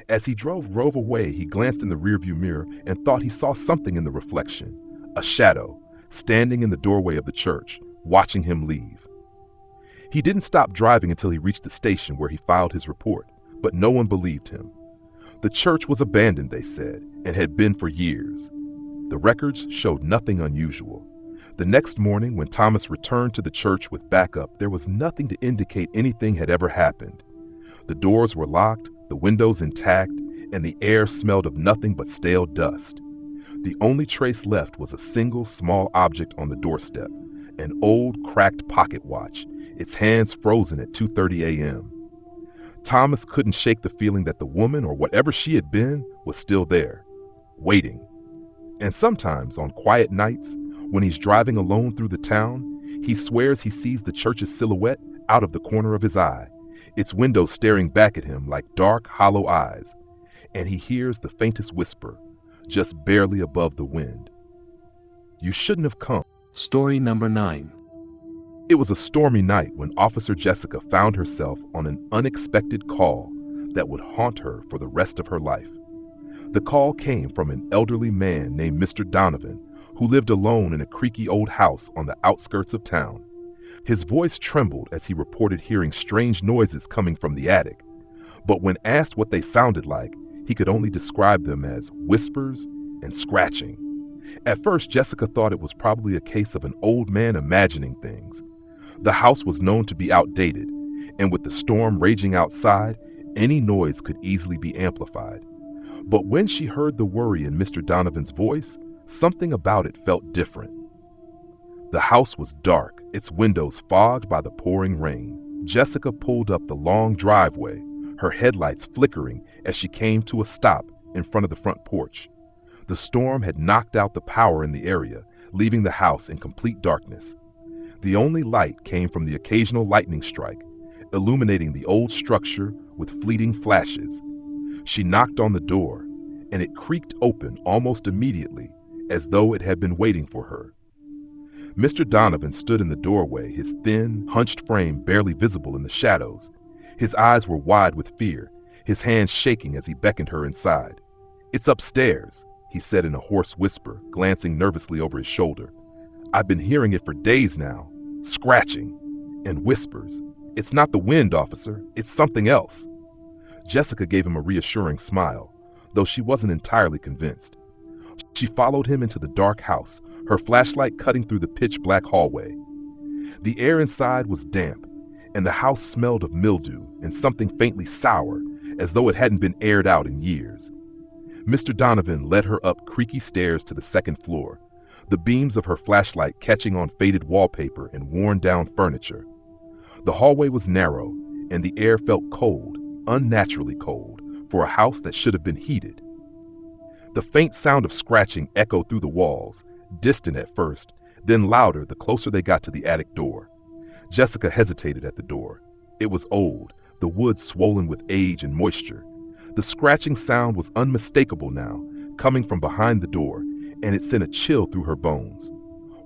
As he drove away, he glanced in the rearview mirror and thought he saw something in the reflection, a shadow, standing in the doorway of the church, watching him leave. He didn't stop driving until he reached the station where he filed his report, but no one believed him. The church was abandoned, they said, and had been for years. The records showed nothing unusual. The next morning, when Thomas returned to the church with backup, there was nothing to indicate anything had ever happened. The doors were locked, the windows intact, and the air smelled of nothing but stale dust. The only trace left was a single small object on the doorstep, an old cracked pocket watch, its hands frozen at 2:30 a.m. Thomas couldn't shake the feeling that the woman, or whatever she had been, was still there, waiting. And sometimes, on quiet nights, when he's driving alone through the town, he swears he sees the church's silhouette out of the corner of his eye, its windows staring back at him like dark, hollow eyes, and he hears the faintest whisper, just barely above the wind. "You shouldn't have come." Story number 9. It was a stormy night when Officer Jessica found herself on an unexpected call that would haunt her for the rest of her life. The call came from an elderly man named Mr. Donovan, who lived alone in a creaky old house on the outskirts of town. His voice trembled as he reported hearing strange noises coming from the attic, but when asked what they sounded like, he could only describe them as whispers and scratching. At first, Jessica thought it was probably a case of an old man imagining things. The house was known to be outdated, and with the storm raging outside, any noise could easily be amplified. But when she heard the worry in Mr. Donovan's voice, something about it felt different. The house was dark, its windows fogged by the pouring rain. Jessica pulled up the long driveway, her headlights flickering as she came to a stop in front of the front porch. The storm had knocked out the power in the area, leaving the house in complete darkness. The only light came from the occasional lightning strike, illuminating the old structure with fleeting flashes. She knocked on the door, and it creaked open almost immediately, as though it had been waiting for her. Mr. Donovan stood in the doorway, his thin, hunched frame barely visible in the shadows. His eyes were wide with fear, his hands shaking as he beckoned her inside. "It's upstairs," he said in a hoarse whisper, glancing nervously over his shoulder. "I've been hearing it for days now, scratching and whispers. It's not the wind, officer, it's something else." Jessica gave him a reassuring smile, though she wasn't entirely convinced. She followed him into the dark house, her flashlight cutting through the pitch-black hallway. The air inside was damp, and the house smelled of mildew and something faintly sour, as though it hadn't been aired out in years. Mr. Donovan led her up creaky stairs to the second floor, the beams of her flashlight catching on faded wallpaper and worn-down furniture. The hallway was narrow, and the air felt cold, unnaturally cold, for a house that should have been heated. The faint sound of scratching echoed through the walls, distant at first, then louder the closer they got to the attic door. Jessica hesitated at the door. It was old, the wood swollen with age and moisture. The scratching sound was unmistakable now, coming from behind the door, and it sent a chill through her bones.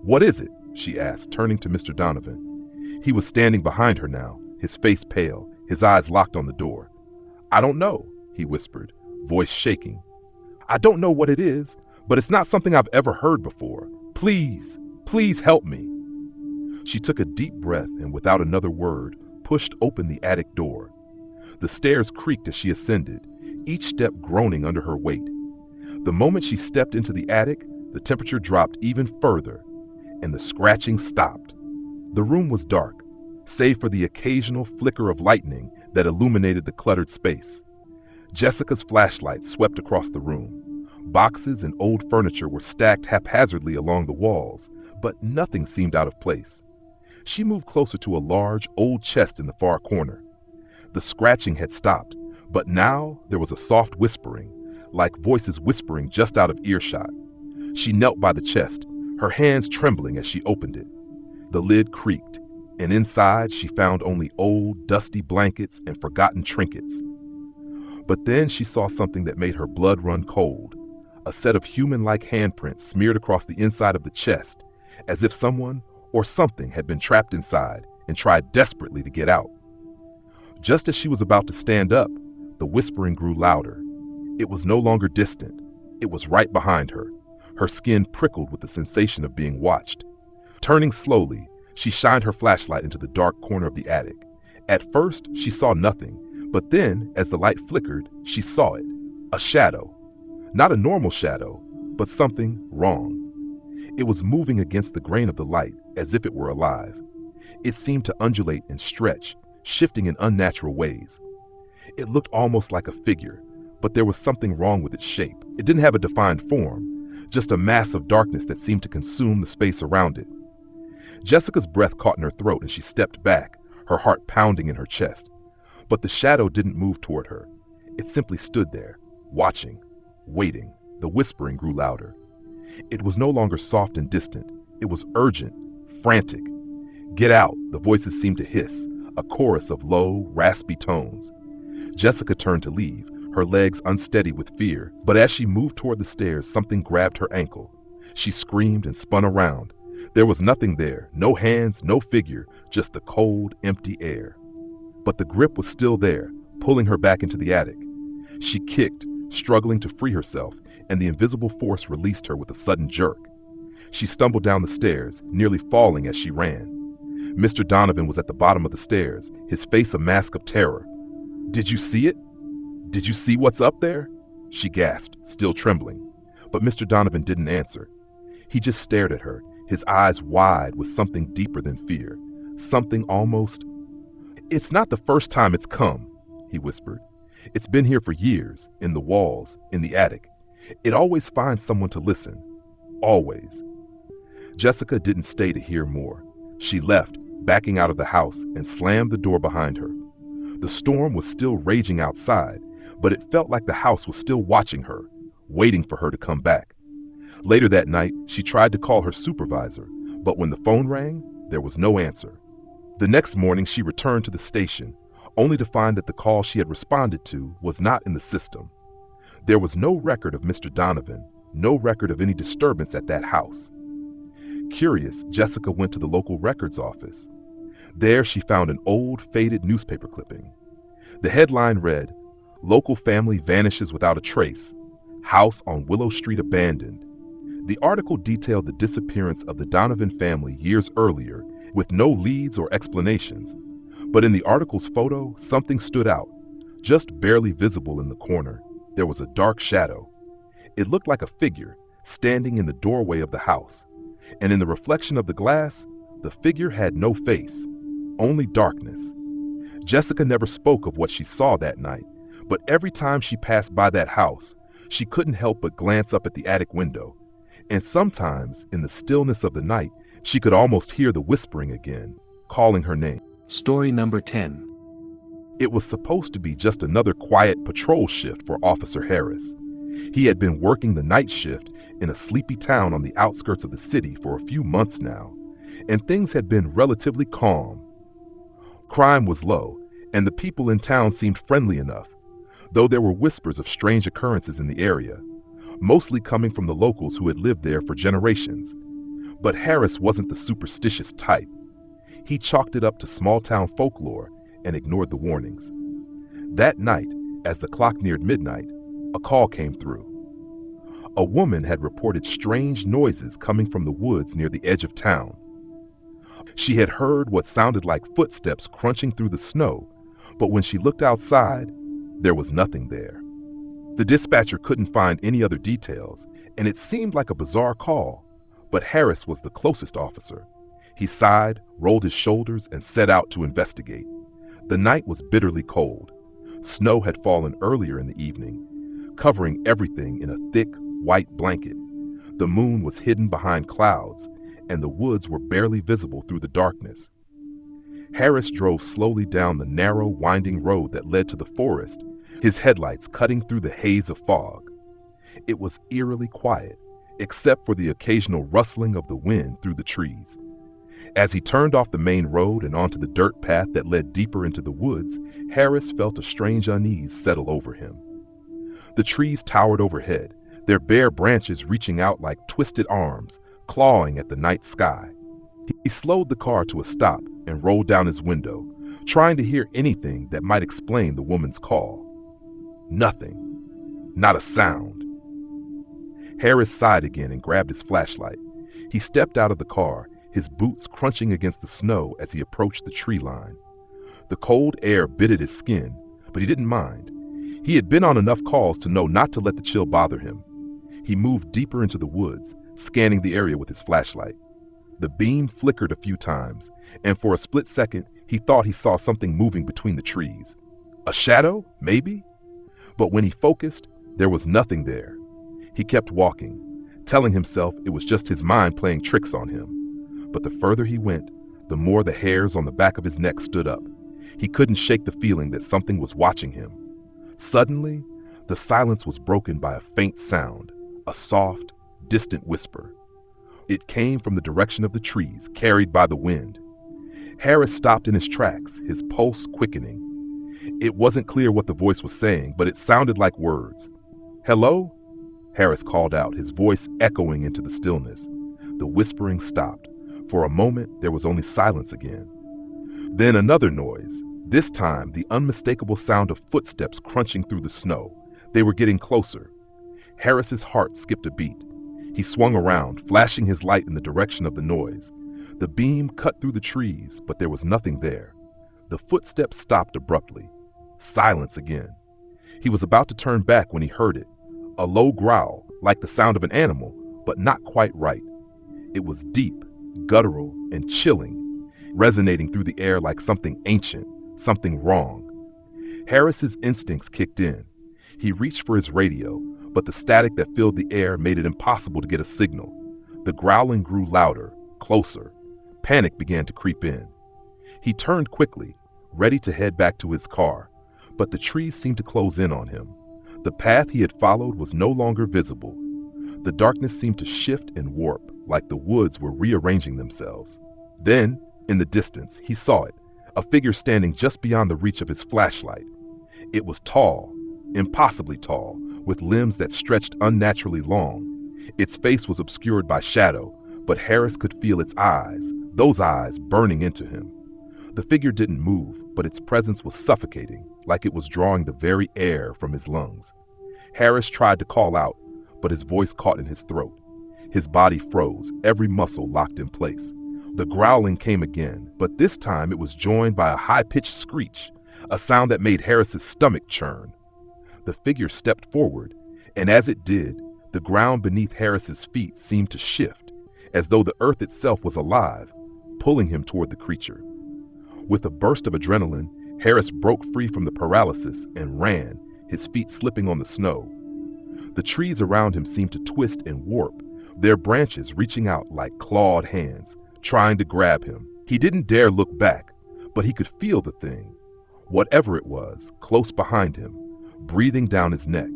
"What is it?" she asked, turning to Mr. Donovan. He was standing behind her now, his face pale, his eyes locked on the door. "I don't know," he whispered, voice shaking. "I don't know what it is, but it's not something I've ever heard before. Please, please help me." She took a deep breath and without another word, pushed open the attic door. The stairs creaked as she ascended, each step groaning under her weight. The moment she stepped into the attic, the temperature dropped even further, and the scratching stopped. The room was dark, save for the occasional flicker of lightning that illuminated the cluttered space. Jessica's flashlight swept across the room. Boxes and old furniture were stacked haphazardly along the walls, but nothing seemed out of place. She moved closer to a large, old chest in the far corner. The scratching had stopped, but now there was a soft whispering, like voices whispering just out of earshot. She knelt by the chest, her hands trembling as she opened it. The lid creaked, and inside she found only old, dusty blankets and forgotten trinkets. But then she saw something that made her blood run cold, a set of human-like handprints smeared across the inside of the chest, as if someone or something had been trapped inside and tried desperately to get out. Just as she was about to stand up, the whispering grew louder. It was no longer distant. It was right behind her. Her skin prickled with the sensation of being watched. Turning slowly, she shined her flashlight into the dark corner of the attic. At first, she saw nothing, but then, as the light flickered, she saw it. A shadow. Not a normal shadow, but something wrong. It was moving against the grain of the light, as if it were alive. It seemed to undulate and stretch, shifting in unnatural ways. It looked almost like a figure, but there was something wrong with its shape. It didn't have a defined form, just a mass of darkness that seemed to consume the space around it. Jessica's breath caught in her throat and she stepped back, her heart pounding in her chest. But the shadow didn't move toward her. It simply stood there, watching, waiting. The whispering grew louder. It was no longer soft and distant. It was urgent, frantic. "Get out," the voices seemed to hiss, a chorus of low, raspy tones. Jessica turned to leave, her legs unsteady with fear, but as she moved toward the stairs, something grabbed her ankle. She screamed and spun around. There was nothing there, no hands, no figure, just the cold, empty air. But the grip was still there, pulling her back into the attic. She kicked, struggling to free herself, and the invisible force released her with a sudden jerk. She stumbled down the stairs, nearly falling as she ran. Mr. Donovan was at the bottom of the stairs, his face a mask of terror. "Did you see it? Did you see what's up there?" she gasped, still trembling. But Mr. Donovan didn't answer. He just stared at her, his eyes wide with something deeper than fear, something almost... "It's not the first time it's come," he whispered. "It's been here for years, in the walls, in the attic. It always finds someone to listen. Always." Jessica didn't stay to hear more. She left, backing out of the house, and slammed the door behind her. The storm was still raging outside, but it felt like the house was still watching her, waiting for her to come back. Later that night, she tried to call her supervisor, but when the phone rang, there was no answer. The next morning, she returned to the station, only to find that the call she had responded to was not in the system. There was no record of Mr. Donovan, no record of any disturbance at that house. Curious, Jessica went to the local records office. There she found an old, faded newspaper clipping. The headline read, "Local family vanishes without a trace. House on Willow Street abandoned." The article detailed the disappearance of the Donovan family years earlier, with no leads or explanations. But in the article's photo, something stood out, just barely visible in the corner. There was a dark shadow. It looked like a figure standing in the doorway of the house. And in the reflection of the glass, the figure had no face, only darkness. Jessica never spoke of what she saw that night, but every time she passed by that house, she couldn't help but glance up at the attic window. And sometimes, in the stillness of the night, she could almost hear the whispering again, calling her name. Story number 10. It was supposed to be just another quiet patrol shift for Officer Harris. He had been working the night shift in a sleepy town on the outskirts of the city for a few months now, and things had been relatively calm. Crime was low, and the people in town seemed friendly enough, though there were whispers of strange occurrences in the area, mostly coming from the locals who had lived there for generations. But Harris wasn't the superstitious type. He chalked it up to small-town folklore and ignored the warnings. That night, as the clock neared midnight, a call came through. A woman had reported strange noises coming from the woods near the edge of town. She had heard what sounded like footsteps crunching through the snow, but when she looked outside, there was nothing there. The dispatcher couldn't find any other details, and it seemed like a bizarre call, but Harris was the closest officer. He sighed, rolled his shoulders, and set out to investigate. The night was bitterly cold. Snow had fallen earlier in the evening, covering everything in a thick, white blanket. The moon was hidden behind clouds, and the woods were barely visible through the darkness. Harris drove slowly down the narrow, winding road that led to the forest, his headlights cutting through the haze of fog. It was eerily quiet, except for the occasional rustling of the wind through the trees. As he turned off the main road and onto the dirt path that led deeper into the woods, Harris felt a strange unease settle over him. The trees towered overhead, their bare branches reaching out like twisted arms, clawing at the night sky. He slowed the car to a stop and rolled down his window, trying to hear anything that might explain the woman's call. Nothing. Not a sound. Harris sighed again and grabbed his flashlight. He stepped out of the car, his boots crunching against the snow as he approached the tree line. The cold air bit at his skin, but he didn't mind. He had been on enough calls to know not to let the chill bother him. He moved deeper into the woods, scanning the area with his flashlight. The beam flickered a few times, and for a split second, he thought he saw something moving between the trees. A shadow, maybe? But when he focused, there was nothing there. He kept walking, telling himself it was just his mind playing tricks on him. But the further he went, the more the hairs on the back of his neck stood up. He couldn't shake the feeling that something was watching him. Suddenly, the silence was broken by a faint sound, a soft, distant whisper. It came from the direction of the trees, carried by the wind. Harris stopped in his tracks, his pulse quickening. It wasn't clear what the voice was saying, but it sounded like words. "Hello?" Harris called out, his voice echoing into the stillness. The whispering stopped. For a moment, there was only silence again. Then another noise, this time the unmistakable sound of footsteps crunching through the snow. They were getting closer. Harris's heart skipped a beat. He swung around, flashing his light in the direction of the noise. The beam cut through the trees, but there was nothing there. The footsteps stopped abruptly. Silence again. He was about to turn back when he heard it. A low growl, like the sound of an animal, but not quite right. It was deep, guttural, and chilling, resonating through the air like something ancient, something wrong. Harris's instincts kicked in. He reached for his radio, but the static that filled the air made it impossible to get a signal. The growling grew louder, closer. Panic began to creep in. He turned quickly, ready to head back to his car, but the trees seemed to close in on him. The path he had followed was no longer visible. The darkness seemed to shift and warp, like the woods were rearranging themselves. Then, in the distance, he saw it, a figure standing just beyond the reach of his flashlight. It was tall, impossibly tall, with limbs that stretched unnaturally long. Its face was obscured by shadow, but Harris could feel its eyes, those eyes burning into him. The figure didn't move, but its presence was suffocating, like it was drawing the very air from his lungs. Harris tried to call out, but his voice caught in his throat. His body froze, every muscle locked in place. The growling came again, but this time it was joined by a high-pitched screech, a sound that made Harris's stomach churn. The figure stepped forward, and as it did, the ground beneath Harris's feet seemed to shift, as though the earth itself was alive, pulling him toward the creature. With a burst of adrenaline, Harris broke free from the paralysis and ran, his feet slipping on the snow. The trees around him seemed to twist and warp, their branches reaching out like clawed hands, trying to grab him. He didn't dare look back, but he could feel the thing, whatever it was, close behind him, breathing down his neck.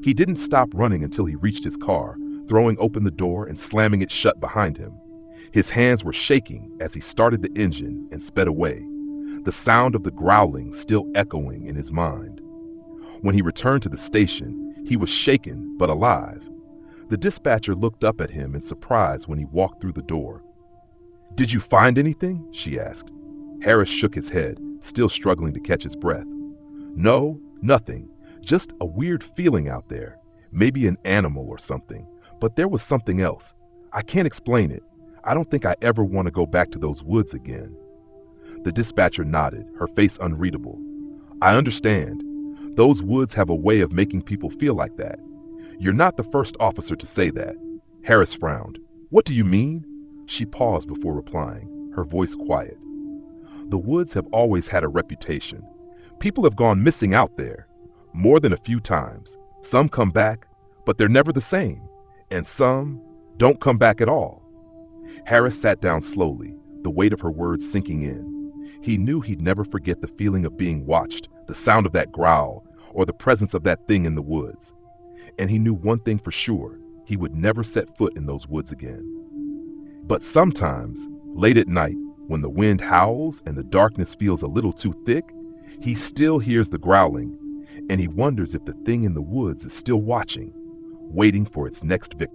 He didn't stop running until he reached his car, throwing open the door and slamming it shut behind him. His hands were shaking as he started the engine and sped away, the sound of the growling still echoing in his mind. When he returned to the station, he was shaken but alive. The dispatcher looked up at him in surprise when he walked through the door. "Did you find anything?" she asked. Harris shook his head, still struggling to catch his breath. "No, nothing. Just a weird feeling out there. Maybe an animal or something. But there was something else. I can't explain it. I don't think I ever want to go back to those woods again." The dispatcher nodded, her face unreadable. "I understand. Those woods have a way of making people feel like that. You're not the first officer to say that." Harris frowned. "What do you mean?" She paused before replying, her voice quiet. "The woods have always had a reputation. People have gone missing out there, more than a few times. Some come back, but they're never the same, and some don't come back at all." Harris sat down slowly, the weight of her words sinking in. He knew he'd never forget the feeling of being watched, the sound of that growl, or the presence of that thing in the woods. And he knew one thing for sure, he would never set foot in those woods again. But sometimes, late at night, when the wind howls and the darkness feels a little too thick, he still hears the growling, and he wonders if the thing in the woods is still watching, waiting for its next victim.